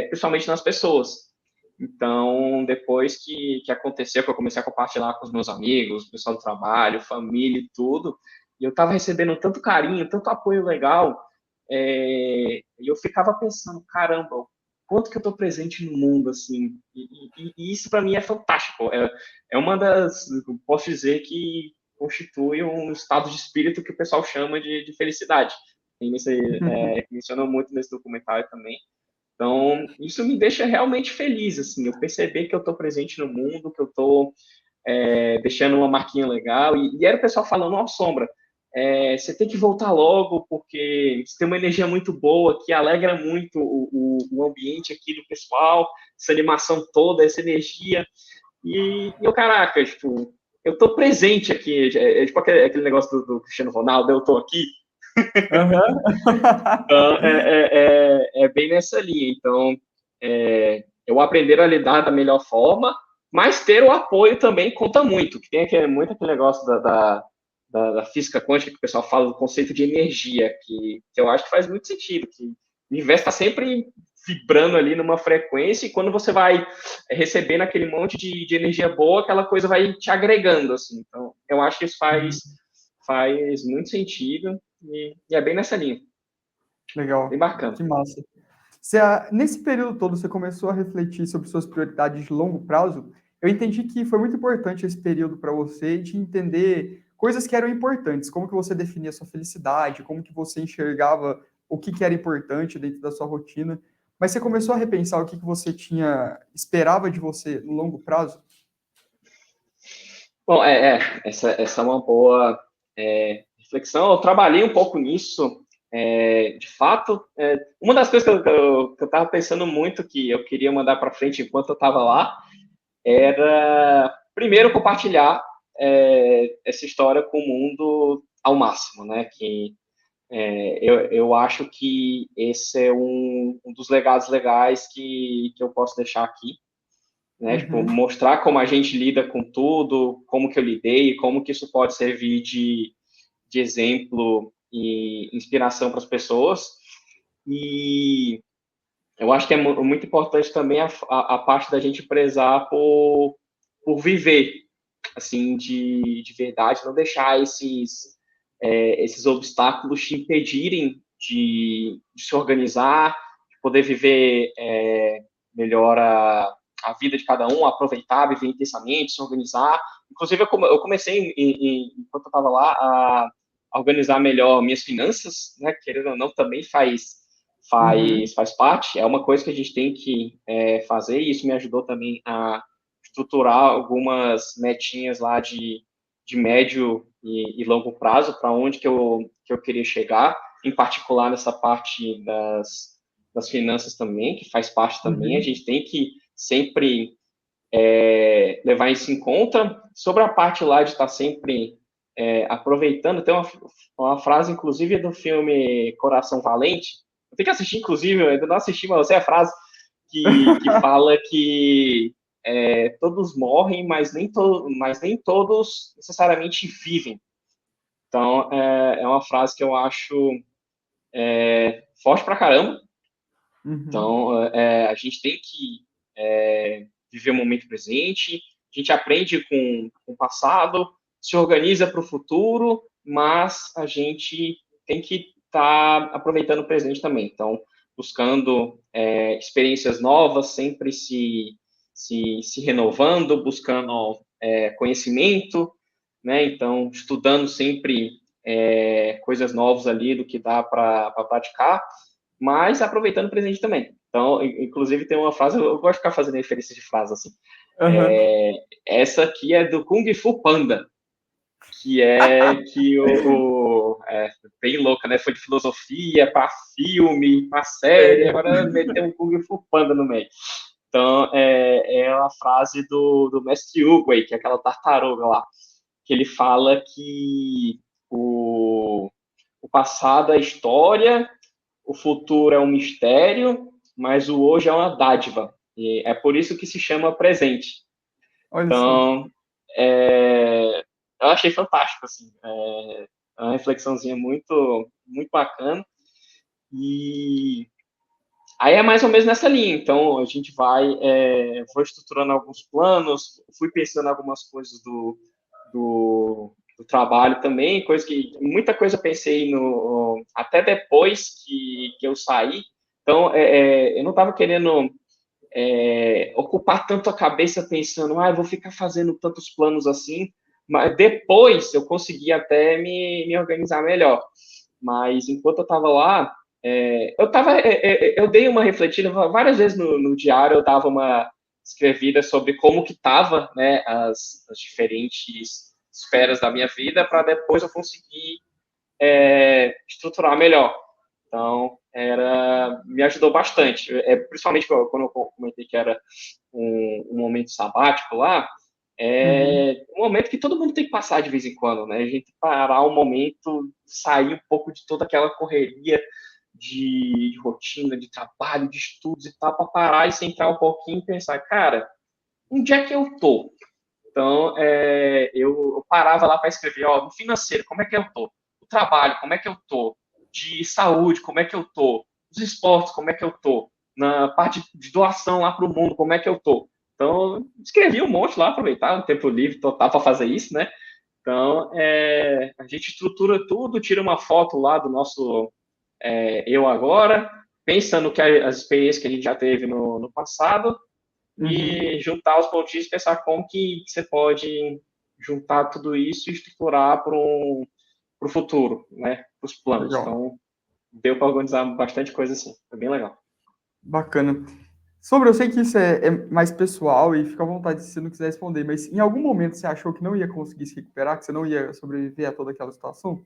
principalmente nas pessoas. Então, depois que aconteceu, que eu comecei a compartilhar com os meus amigos, pessoal do trabalho, família e tudo, e eu estava recebendo tanto carinho, tanto apoio legal, e eu ficava pensando, caramba, quanto que eu estou presente no mundo, assim, e isso para mim é fantástico, é uma das, posso dizer que constitui um estado de espírito que o pessoal chama de felicidade, e menciona muito nesse documentário também. Então, isso me deixa realmente feliz, assim, eu perceber que eu estou presente no mundo, que eu estou deixando uma marquinha legal, e era o pessoal falando, ó, Sombra, você tem que voltar logo, porque você tem uma energia muito boa, que alegra muito o ambiente aqui do pessoal, essa animação toda, essa energia, e eu, caraca, tipo, eu tô presente aqui, tipo aquele negócio do Cristiano Ronaldo, eu tô aqui, Então, é bem nessa linha. Então, eu aprender a lidar da melhor forma, mas ter o apoio também conta muito. Que tem muito aquele negócio da física quântica que o pessoal fala do conceito de energia, que eu acho que faz muito sentido, que o universo está sempre vibrando ali numa frequência, e quando você vai recebendo aquele monte de energia boa, aquela coisa vai te agregando, assim. Então, eu acho que isso faz muito sentido, e é bem nessa linha. Bem Legal, bacana. que massa. Nesse período todo, você começou a refletir sobre suas prioridades de longo prazo. Eu entendi que foi muito importante esse período para você de entender coisas que eram importantes, como que você definia a sua felicidade, como que você enxergava o que era importante dentro da sua rotina. Mas você começou a repensar o que você esperava de você no longo prazo? Bom, essa é uma boa reflexão. Eu trabalhei um pouco nisso, de fato. Uma das coisas que eu estava pensando muito, que eu queria mandar para frente enquanto eu estava lá, era, primeiro, compartilhar essa história com o mundo ao máximo, né? Que eu acho que esse é um dos legados legais que eu posso deixar aqui, né? Tipo, mostrar como a gente lida com tudo, como que eu lidei, como que isso pode servir de exemplo e inspiração para as pessoas. E eu acho que é muito importante também a parte da gente prezar por viver, assim, de verdade, não deixar esses obstáculos te impedirem de se organizar, de poder viver melhor a vida de cada um, aproveitar, viver intensamente, se organizar. Inclusive, eu comecei, enquanto eu estava lá, a organizar melhor minhas finanças, né? Querendo ou não, também faz parte. É uma coisa que a gente tem que fazer, e isso me ajudou também a estruturar algumas metinhas lá de médio e longo prazo, para onde que eu queria chegar, em particular nessa parte das finanças também, que faz parte também. A gente tem que sempre levar isso em conta. Sobre a parte lá de estar sempre aproveitando, tem uma frase, inclusive, do filme Coração Valente. Eu tenho que assistir, inclusive, eu ainda não assisti, mas é a frase que fala que todos morrem, mas nem todos necessariamente vivem. Então, é uma frase que eu acho forte pra caramba. Então, a gente tem que viver o momento presente, a gente aprende com o passado, se organiza para o futuro, mas a gente tem que estar aproveitando o presente também. Então, buscando experiências novas, sempre se renovando, buscando conhecimento, né? Então, estudando sempre coisas novas ali do que dá para praticar, mas aproveitando o presente também. Então, inclusive, tem uma frase, eu gosto de ficar fazendo referência de frase assim. Essa aqui é do Kung Fu Panda, que bem louca, né? Foi de filosofia para filme, para série, agora meteu um Kung Fu Panda no meio. Então, é uma frase do Mestre Uguay, que é aquela tartaruga lá, que ele fala que o passado é história, o futuro é um mistério, mas o hoje é uma dádiva. E é por isso que se chama presente. Olha só. Então, eu achei fantástico, assim. É uma reflexãozinha muito, muito bacana. E aí é mais ou menos nessa linha. Então, a gente vou estruturando alguns planos, fui pensando algumas coisas do trabalho também, muita coisa eu pensei até depois que eu saí. Então, eu não estava querendo ocupar tanto a cabeça pensando, eu vou ficar fazendo tantos planos assim, mas depois eu consegui até me organizar melhor. Mas enquanto eu estava lá, eu dei uma refletida várias vezes no diário, eu dava uma escrevida sobre como que estava, né, as diferentes esferas da minha vida, para depois eu conseguir estruturar melhor. Então, me ajudou bastante. Principalmente quando eu comentei que era um momento sabático lá, é um momento que todo mundo tem que passar de vez em quando, né? A gente parar um momento, sair um pouco de toda aquela correria de rotina, de trabalho, de estudos e tal, para parar e centrar um pouquinho e pensar, cara, onde é que eu tô? Então, eu parava lá para escrever, ó, no financeiro, como é que eu tô? No trabalho, como é que eu tô? De saúde, como é que eu tô? Nos esportes, como é que eu tô? Na parte de doação lá para o mundo, como é que eu tô? Então, escrevi um monte lá, aproveitar o tempo livre total para fazer isso, né? Então, a gente estrutura tudo, tira uma foto lá do nosso eu agora, pensando que as experiências que a gente já teve no passado, e juntar os pontinhos e pensar como que você pode juntar tudo isso e estruturar para o futuro, né? Para os planos. Legal. Então, deu para organizar bastante coisa assim. Foi bem legal. Bacana. Sobre, eu sei que isso é mais pessoal e fica à vontade se você não quiser responder, mas em algum momento você achou que não ia conseguir se recuperar, que você não ia sobreviver a toda aquela situação?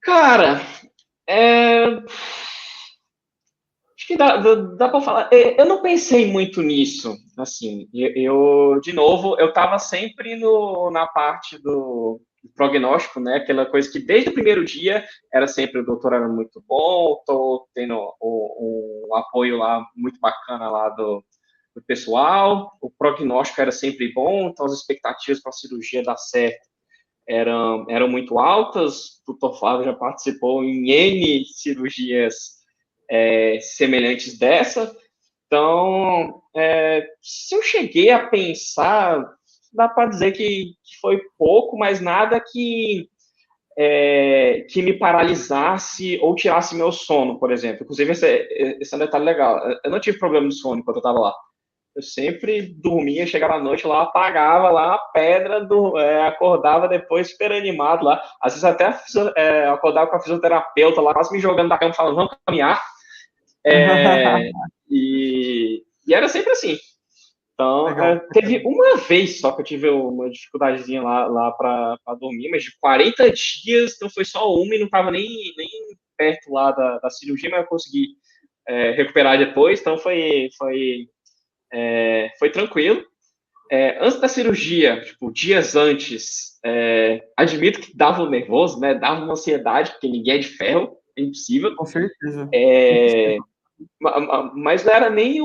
Cara, acho que dá para falar. Eu não pensei muito nisso, assim. De novo, eu estava sempre na parte do prognóstico, né? Aquela coisa que desde o primeiro dia era sempre o doutor era muito bom, estou tendo um apoio lá muito bacana lá do pessoal, o prognóstico era sempre bom, então as expectativas para a cirurgia dar certo eram muito altas. O doutor Flávio já participou em N cirurgias semelhantes dessa. Então, se eu cheguei a pensar, dá para dizer que foi pouco, mas nada que me paralisasse ou tirasse meu sono, por exemplo. Inclusive, esse é um detalhe legal. Eu não tive problema de sono enquanto eu estava lá. Eu sempre dormia, chegava à noite lá, apagava lá a pedra, acordava depois super animado lá. Às vezes até acordava com a fisioterapeuta lá, quase me jogando da cama, falando, vamos caminhar. E era sempre assim. Então, Legal. teve uma vez só que eu tive uma dificuldadezinha lá para dormir, mas de 40 dias, então foi só uma e não estava nem perto lá da cirurgia, mas eu consegui recuperar depois, então foi tranquilo. Antes da cirurgia, tipo, dias antes, admito que dava um nervoso, né? Dava uma ansiedade, porque ninguém é de ferro, é impossível. Com certeza. Mas não era nem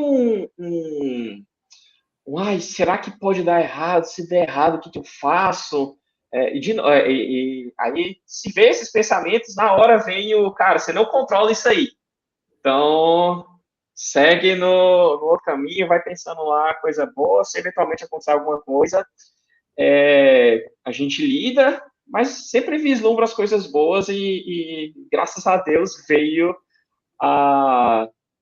ai, será que pode dar errado? Se der errado, o que eu faço? Aí se vê esses pensamentos, na hora vem cara, você não controla isso aí. Então, segue no outro caminho, vai pensando lá coisa boa, se eventualmente acontecer alguma coisa, a gente lida, mas sempre vislumbra as coisas boas e graças a Deus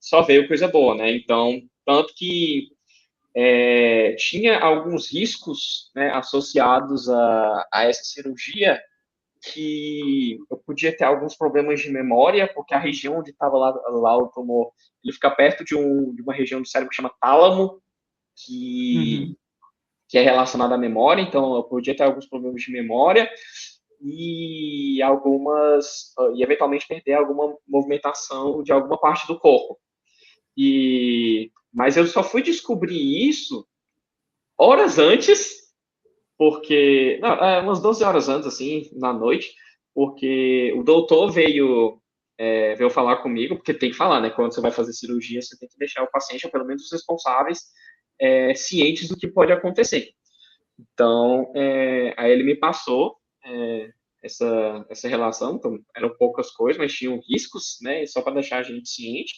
só veio coisa boa, né? Então, tanto que tinha alguns riscos, né, associados a essa cirurgia, que eu podia ter alguns problemas de memória, porque a região onde estava lá o tumor, ele fica perto de uma região do cérebro que chama tálamo, que é relacionada à memória, então eu podia ter alguns problemas de memória e eventualmente perder alguma movimentação de alguma parte do corpo. Mas eu só fui descobrir isso horas antes, porque umas 12 horas antes, assim, na noite, porque o doutor veio falar comigo, porque tem que falar, né? Quando você vai fazer cirurgia, você tem que deixar o paciente, ou pelo menos os responsáveis, cientes do que pode acontecer. Então, aí ele me passou essa relação, então eram poucas coisas, mas tinham riscos, né? Só para deixar a gente ciente.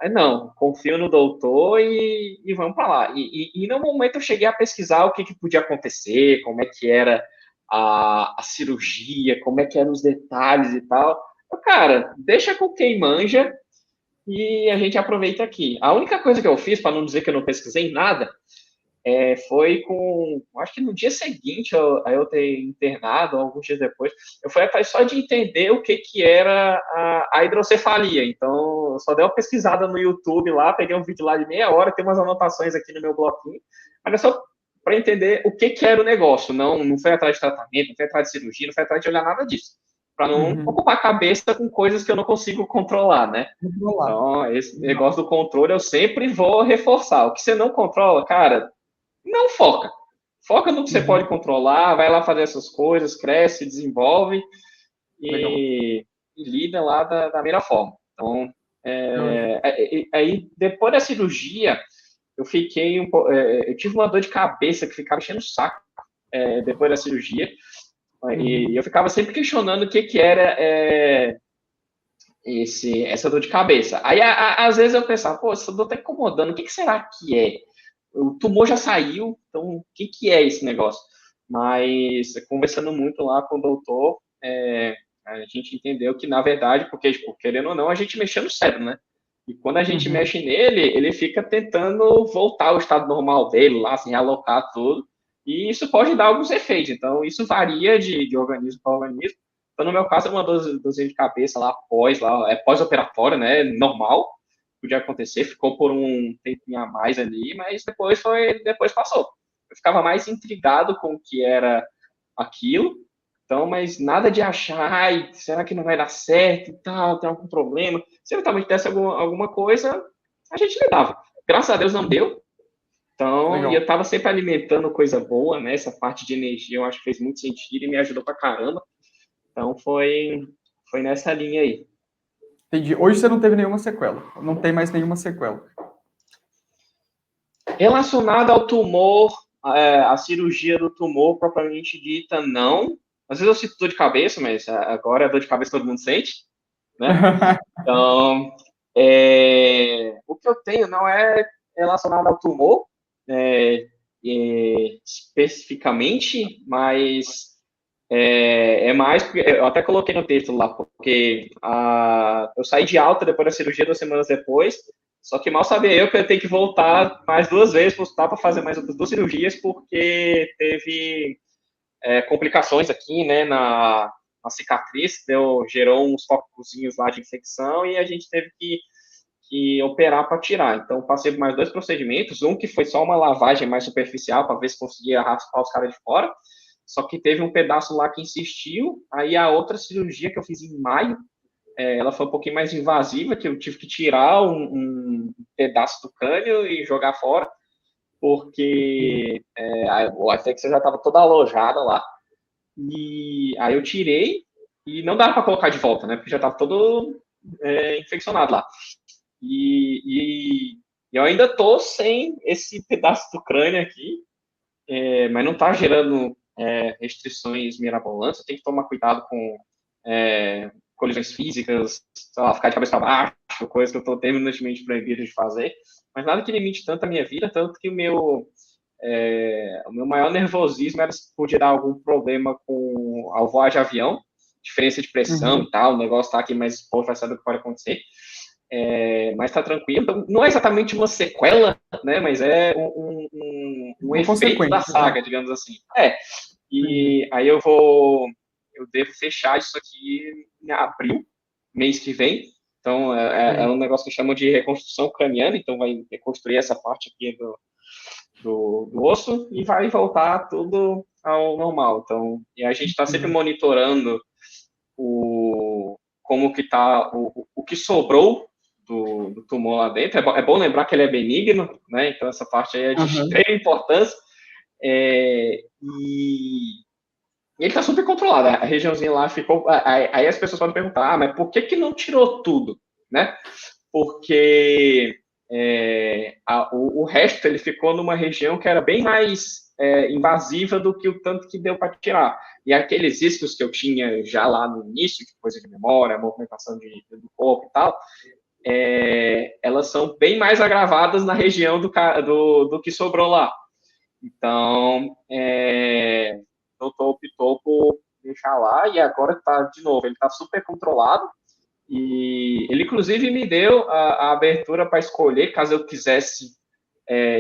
Aí não, confio no doutor e vamos para lá. E no momento eu cheguei a pesquisar o que podia acontecer, como é que era a cirurgia, como é que eram os detalhes e tal. Cara, deixa com quem manja e a gente aproveita aqui. A única coisa que eu fiz, para não dizer que eu não pesquisei nada, foi acho que no dia seguinte a eu ter internado, alguns dias depois, eu fui atrás só de entender o que era a hidrocefalia. Então, eu só dei uma pesquisada no YouTube lá, peguei um vídeo lá de meia hora, tem umas anotações aqui no meu bloquinho, mas é só para entender o que era o negócio. Não foi atrás de tratamento, não foi atrás de cirurgia, não foi atrás de olhar nada disso. Para não ocupar a cabeça com coisas que eu não consigo controlar, né? Então, esse negócio do controle eu sempre vou reforçar. O que você não controla, cara, não foca. Foca no que você pode controlar, vai lá fazer essas coisas, cresce, desenvolve e lida lá da melhor forma. Então, aí depois da cirurgia, eu fiquei eu tive uma dor de cabeça que ficava enchendo o saco depois da cirurgia, e eu ficava sempre questionando o que era essa dor de cabeça. Aí, às vezes eu pensava, pô, essa dor tá incomodando, o que será que é? O tumor já saiu, então o que é esse negócio? Mas, conversando muito lá com o doutor, a gente entendeu que, na verdade, porque, tipo, querendo ou não, a gente mexeu no cérebro, né? E quando a gente mexe nele, ele fica tentando voltar ao estado normal dele, lá, assim, realocar tudo. E isso pode dar alguns efeitos. Então, isso varia de organismo para organismo. Então, no meu caso, é uma dorzinha de cabeça lá, pós-operatória, né? Normal, podia acontecer. Ficou por um tempinho a mais ali, mas depois passou. Eu ficava mais intrigado com o que era aquilo. Então, mas nada de achar, ai, será que não vai dar certo e tal, tem algum problema. Se eventualmente desse alguma coisa, a gente lidava. Graças a Deus não deu. Então, e eu estava sempre alimentando coisa boa, né? Essa parte de energia eu acho que fez muito sentido e me ajudou pra caramba. Então, foi nessa linha aí. Entendi. Hoje você não teve nenhuma sequela. Não tem mais nenhuma sequela. Relacionado ao tumor, a cirurgia do tumor propriamente dita, não. Às vezes eu sinto dor de cabeça, mas agora a dor de cabeça todo mundo sente, né? Então, o que eu tenho não é relacionado ao tumor, especificamente, mas é mais, porque eu até coloquei no texto lá, porque eu saí de alta depois da cirurgia 2 semanas depois, só que mal sabia eu que eu ia ter que voltar mais 2 vezes para o hospital para fazer mais outras 2 cirurgias, porque teve complicações aqui, né, na cicatriz, gerou uns focozinhos lá de infecção e a gente teve que operar para tirar. Então, passei por mais 2 procedimentos, um que foi só uma lavagem mais superficial para ver se conseguia raspar os caras de fora, só que teve um pedaço lá que insistiu, aí a outra cirurgia que eu fiz em maio, ela foi um pouquinho mais invasiva, que eu tive que tirar um pedaço do crânio e jogar fora, porque a infecção já estava toda alojada lá. E aí eu tirei e não dava para colocar de volta, né? Porque já estava todo infeccionado lá. E eu ainda tô sem esse pedaço do crânio aqui, mas não está gerando restrições mirabolantes. Eu tenho que tomar cuidado com colisões físicas, sei lá, ficar de cabeça para baixo, coisa que eu estou terminantemente proibido de fazer. Mas nada que limite tanto a minha vida, tanto que o meu maior nervosismo era se podia dar algum problema ao voar de avião, diferença de pressão e tal, o negócio tá aqui mais exposto, vai saber o que pode acontecer. Mas tá tranquilo. Então, não é exatamente uma sequela, né? Mas é um efeito da saga, digamos assim. E aí eu devo fechar isso aqui em abril, mês que vem. Então, é um negócio que chamam de reconstrução craniana, então vai reconstruir essa parte aqui do osso e vai voltar tudo ao normal. Então, e a gente está sempre monitorando como que tá o que sobrou do tumor lá dentro. É bom lembrar que ele é benigno, né? Então essa parte aí é de extrema importância. E ele está super controlado. A regiãozinha lá ficou. Aí as pessoas podem perguntar, mas por que não tirou tudo, né? Porque o resto ele ficou numa região que era bem mais invasiva do que o tanto que deu para tirar. E aqueles riscos que eu tinha já lá no início, de coisa de memória, movimentação do corpo e tal, elas são bem mais agravadas na região do que sobrou lá. Então, o doutor optou por deixar lá e agora está, de novo, ele está super controlado. E ele, inclusive, me deu a abertura para escolher, caso eu quisesse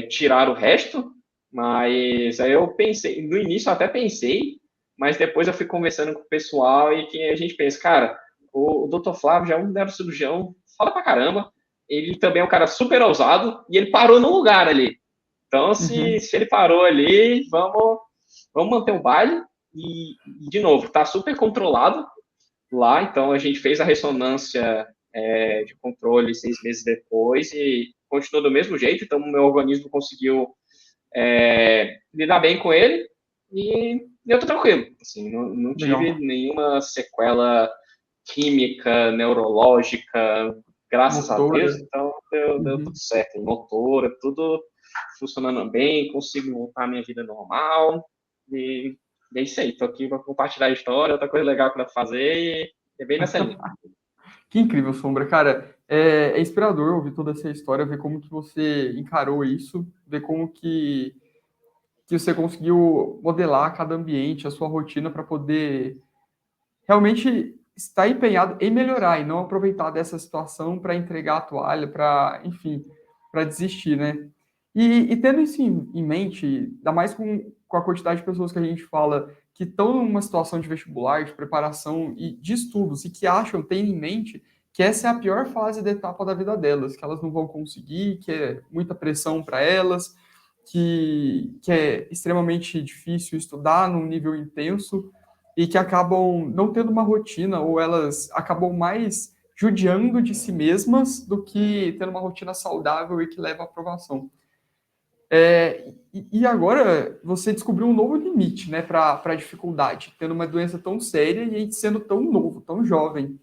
tirar o resto, mas aí eu pensei, no início eu até pensei, mas depois eu fui conversando com o pessoal e que a gente pensa, cara, o Dr. Flávio já é um neurocirurgião, fala pra caramba, ele também é um cara super ousado e ele parou no lugar ali. Então, se ele parou ali, vamos manter o baile e de novo, tá super controlado lá, então a gente fez a ressonância de controle 6 meses depois e continuou do mesmo jeito, então o meu organismo conseguiu lidar bem com ele e eu tô tranquilo. Assim, não tive nenhuma sequela química, neurológica, graças a Deus, então deu tudo certo. Motora, tudo funcionando bem, consigo voltar à minha vida normal e é isso aí. Tô aqui para compartilhar a história, outra coisa legal que dá pra fazer e é bem nessa linha. Que incrível, Sombra. Cara, é inspirador ouvir toda essa história, ver como que você encarou isso, ver como que você conseguiu modelar cada ambiente, a sua rotina para poder realmente estar empenhado em melhorar e não aproveitar dessa situação para entregar a toalha, para, enfim, para desistir, né? E tendo isso em mente, ainda mais com a quantidade de pessoas que a gente fala que estão numa situação de vestibular, de preparação e de estudos, e que acham, têm em mente que essa é a pior fase da etapa da vida delas, que elas não vão conseguir, que é muita pressão para elas, que é extremamente difícil estudar num nível intenso, e que acabam não tendo uma rotina, ou elas acabam mais judiando de si mesmas do que tendo uma rotina saudável e que leva à aprovação. E agora você descobriu um novo limite, né, para a dificuldade, tendo uma doença tão séria e sendo tão novo, tão jovem.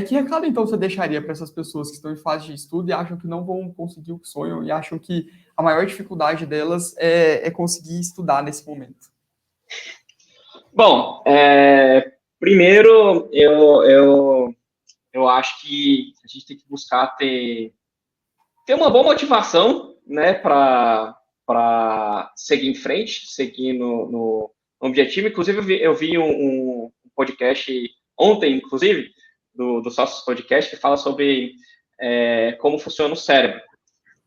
Que recado, então, você deixaria para essas pessoas que estão em fase de estudo e acham que não vão conseguir o que sonham e acham que a maior dificuldade delas é conseguir estudar nesse momento? Bom, primeiro, eu acho que a gente tem que buscar ter uma boa motivação, né, para seguir em frente, seguir no objetivo. Inclusive, eu vi um podcast ontem, inclusive, do Sócios Podcast, que fala sobre como funciona o cérebro.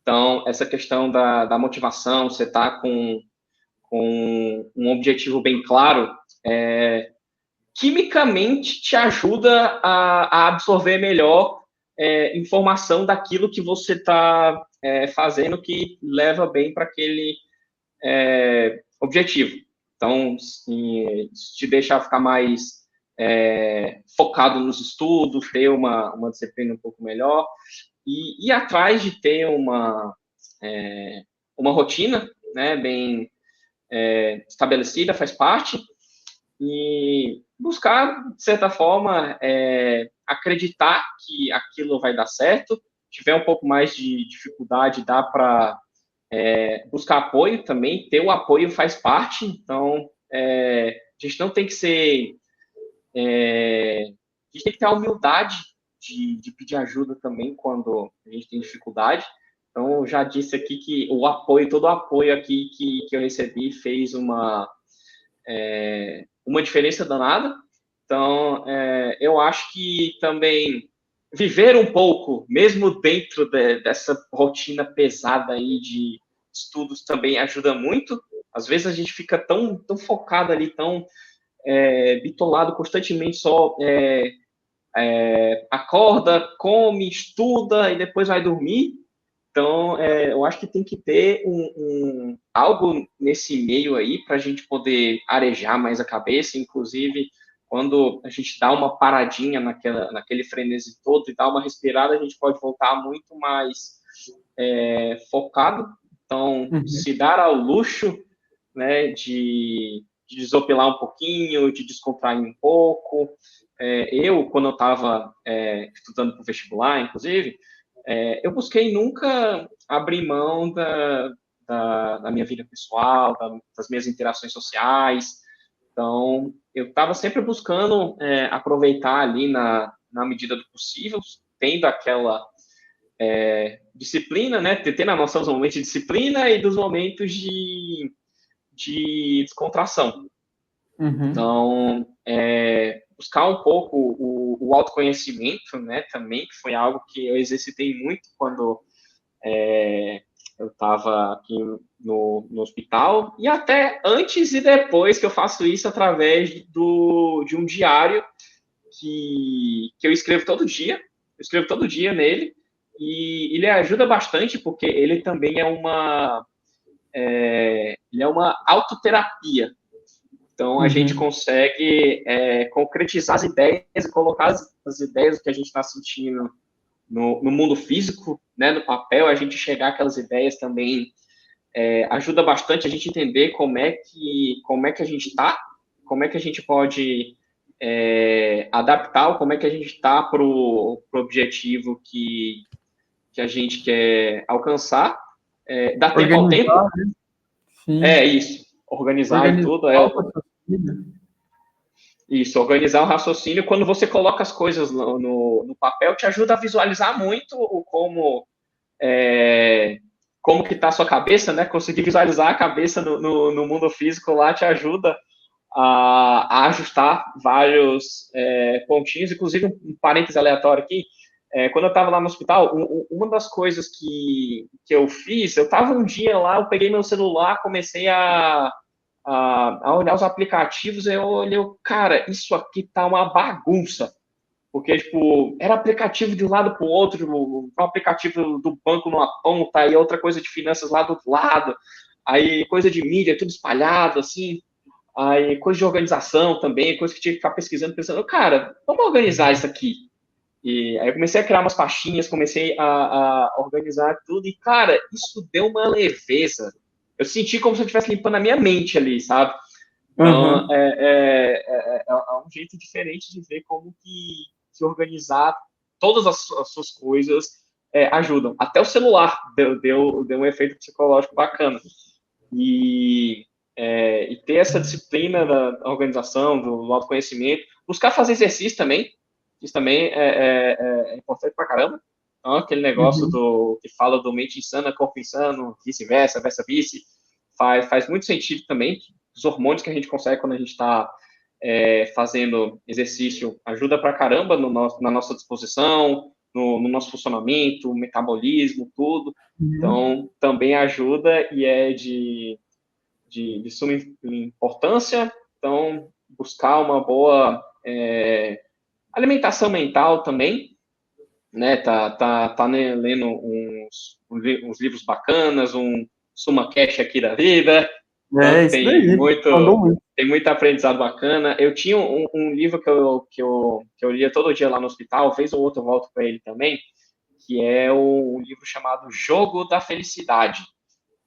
Então, essa questão da motivação, você tá com um objetivo bem claro, quimicamente te ajuda a absorver melhor informação daquilo que você está fazendo que leva bem para aquele objetivo. Então, isso te deixa ficar mais focado nos estudos, ter uma disciplina um pouco melhor e ir atrás de ter uma rotina, né, bem estabelecida, faz parte, e buscar, de certa forma, acreditar que aquilo vai dar certo. Se tiver um pouco mais de dificuldade, dá para buscar apoio também, ter o apoio faz parte, então a gente não tem que ser... a gente tem que ter a humildade de pedir ajuda também quando a gente tem dificuldade. Então, eu já disse aqui que todo o apoio aqui que eu recebi fez uma diferença danada. Então, eu acho que também viver um pouco, mesmo dentro dessa rotina pesada aí de estudos, também ajuda muito. Às vezes a gente fica tão focado ali, tão bitolado constantemente, só acorda, come, estuda e depois vai dormir. Então, eu acho que tem que ter algo nesse meio aí para a gente poder arejar mais a cabeça, inclusive quando a gente dá uma paradinha naquele frenesi todo e dá uma respirada, a gente pode voltar muito mais focado. Então, se dar ao luxo, né, de desopilar um pouquinho, de descontrair um pouco. Quando eu estava estudando para o vestibular, inclusive, eu busquei nunca abrir mão da minha vida pessoal, das minhas interações sociais. Então, eu estava sempre buscando aproveitar ali na medida do possível, tendo aquela disciplina, né? Tendo a noção dos momentos de disciplina e dos momentos de descontração. Então, buscar um pouco o autoconhecimento, né, também, que foi algo que eu exercitei muito quando eu estava aqui no hospital, e até antes e depois que eu faço isso através de um diário que eu escrevo todo dia. Eu escrevo todo dia nele, e ele ajuda bastante, porque ele também é uma autoterapia. Então, a gente consegue concretizar as ideias e colocar as ideias que a gente está sentindo no mundo físico, né, no papel, a gente chegar aquelas ideias também ajuda bastante a gente entender como é que a gente está, como é que a gente pode adaptar, como é que a gente está para o objetivo que a gente quer alcançar. Dá tempo ao tempo. Né? Sim. Isso. Organizar e tudo. Isso, organizar o raciocínio. Quando você coloca as coisas no papel, te ajuda a visualizar muito como que está a sua cabeça, né? Conseguir visualizar a cabeça no mundo físico lá te ajuda a ajustar vários pontinhos. Inclusive, um parênteses aleatório aqui, quando eu estava lá no hospital, uma das coisas que eu fiz, eu estava um dia lá, eu peguei meu celular, comecei a olhar os aplicativos, eu olhei, cara, isso aqui tá uma bagunça. Porque, tipo, era aplicativo de um lado para o outro, um aplicativo do banco numa ponta, aí outra coisa de finanças lá do outro lado, aí coisa de mídia, tudo espalhado, assim, aí coisa de organização também, coisa que tinha que ficar pesquisando, pensando, cara, vamos organizar isso aqui. E aí eu comecei a criar umas pastinhas, comecei a organizar tudo, e, cara, isso deu uma leveza. Eu senti como se eu estivesse limpando a minha mente ali, sabe? Então, é um jeito diferente de ver como que se organizar todas as suas coisas ajudam. Até o celular deu um efeito psicológico bacana. E ter essa disciplina da organização, do autoconhecimento, buscar fazer exercício também, isso também é importante pra caramba. Então, aquele negócio que fala do mente insana, corpo insano, vice-versa, versa-vice, faz muito sentido também. Os hormônios que a gente consegue quando a gente está fazendo exercício ajuda pra caramba na nossa disposição, no nosso funcionamento, metabolismo, tudo. Então, também ajuda e é de suma importância. Então, buscar uma boa alimentação mental também, né? Tá lendo uns livros bacanas, um Suma Cash aqui da vida. Então, Isso daí. Tem muito aprendizado bacana. Eu tinha um livro que eu lia todo dia lá no hospital, vez ou outra eu volto para ele também, que é um livro chamado Jogo da Felicidade,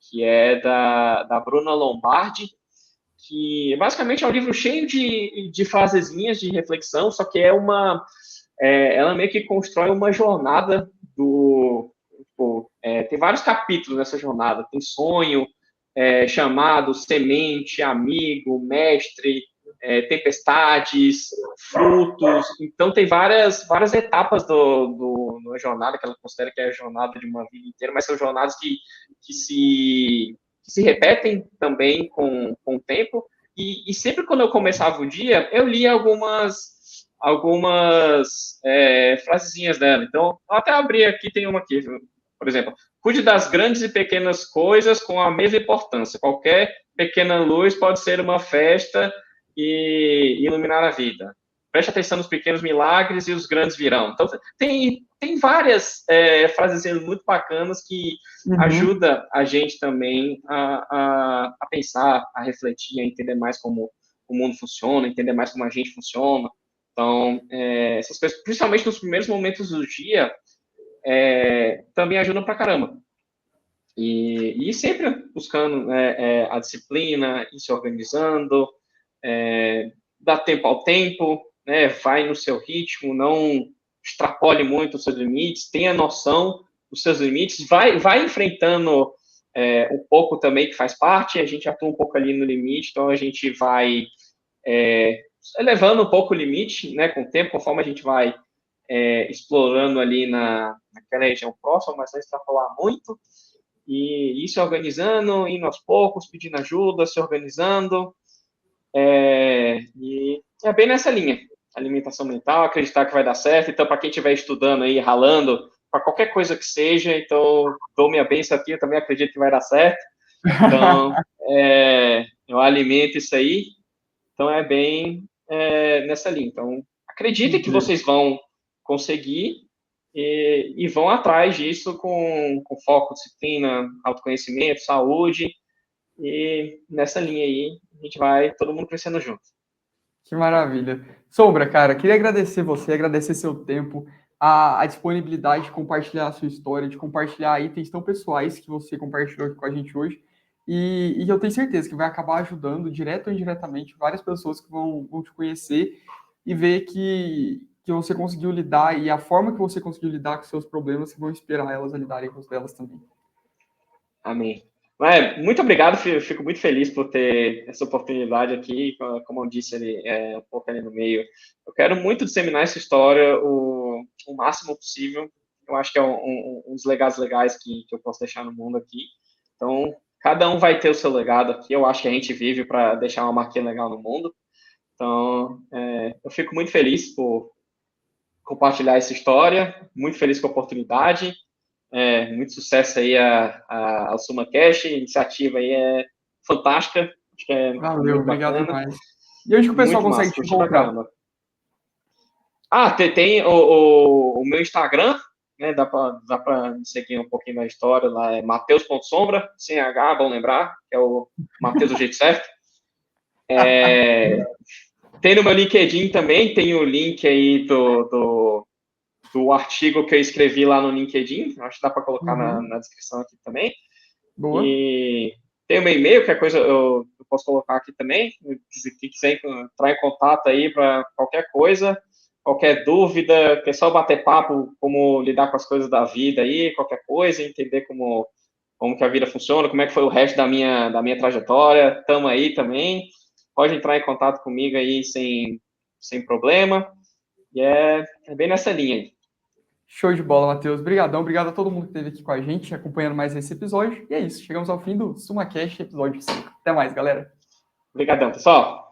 que é da Bruna Lombardi, que basicamente é um livro cheio de frasezinhas de reflexão, só que ela meio que constrói uma jornada tem vários capítulos nessa jornada, tem sonho, chamado, semente, amigo, mestre, tempestades, frutos, então tem várias etapas da jornada que ela considera que é a jornada de uma vida inteira, mas são jornadas que se repetem também com o tempo, e sempre quando eu começava o dia, eu lia algumas frasezinhas dela. Então, eu até abri aqui, tem uma aqui, por exemplo, cuide das grandes e pequenas coisas com a mesma importância. Qualquer pequena luz pode ser uma festa e iluminar a vida. Preste atenção nos pequenos milagres e os grandes virão. Então, tem várias frases muito bacanas que ajudam a gente também a pensar, a refletir, a entender mais como o mundo funciona, entender mais como a gente funciona. Então, essas coisas, principalmente nos primeiros momentos do dia, também ajudam pra caramba. E sempre buscando a disciplina, ir se organizando, dá tempo ao tempo, né, vai no seu ritmo, não extrapole muito os seus limites, tenha noção dos seus limites, vai enfrentando um pouco também, que faz parte, a gente atua um pouco ali no limite, então a gente vai elevando um pouco o limite, né, com o tempo, conforme a gente vai explorando ali naquela região próxima, mas não extrapolar muito, e ir se organizando, indo aos poucos, pedindo ajuda, se organizando, e é bem nessa linha, alimentação mental, acreditar que vai dar certo. Então, para quem estiver estudando aí, ralando, para qualquer coisa que seja, então, dou minha bênção aqui, eu também acredito que vai dar certo. Então, eu alimento isso aí, então é bem nessa linha. Então, acreditem que vocês vão conseguir e vão atrás disso com foco, disciplina, autoconhecimento, saúde, e nessa linha aí a gente vai todo mundo crescendo junto. Que maravilha. Sombra, cara, queria agradecer você, agradecer seu tempo, a disponibilidade de compartilhar a sua história, de compartilhar itens tão pessoais que você compartilhou aqui com a gente hoje. e eu tenho certeza que vai acabar ajudando, direto ou indiretamente, várias pessoas que vão te conhecer e ver que você conseguiu lidar, e a forma que você conseguiu lidar com seus problemas, que vão inspirar elas a lidarem com os delas também. Amém. Muito obrigado, fico muito feliz por ter essa oportunidade aqui, como eu disse ali, um pouco ali no meio. Eu quero muito disseminar essa história o máximo possível. Eu acho que é um dos legados legais que eu posso deixar no mundo aqui. Então, cada um vai ter o seu legado aqui. Eu acho que a gente vive para deixar uma marquinha legal no mundo. Então, eu fico muito feliz por compartilhar essa história, muito feliz com a oportunidade. Muito sucesso aí ao SumaCast, a iniciativa aí é fantástica, acho que é Valeu, muito obrigado bacana. demais. E onde que o pessoal Muito consegue massa, te curti pra encontrar? caramba. Tem o meu Instagram, né, dá pra me seguir um pouquinho da história, lá é Mateus.sombra, sem H, bom lembrar, que é o Mateus do jeito certo. Tem no meu LinkedIn também, tem o link aí do artigo que eu escrevi lá no LinkedIn, acho que dá para colocar na descrição aqui também. Boa. E tem o meu e-mail, que é coisa eu posso colocar aqui também, se quiser entrar em contato aí para qualquer coisa, qualquer dúvida, quer só bater papo, como lidar com as coisas da vida aí, qualquer coisa, entender como que a vida funciona, como é que foi o resto da minha trajetória, tamo aí também, pode entrar em contato comigo aí sem problema, e é bem nessa linha aí. Show de bola, Matheus. Obrigadão. Obrigado a todo mundo que esteve aqui com a gente, acompanhando mais esse episódio. E é isso. Chegamos ao fim do SumaCast, episódio 5. Até mais, galera. Obrigadão, pessoal.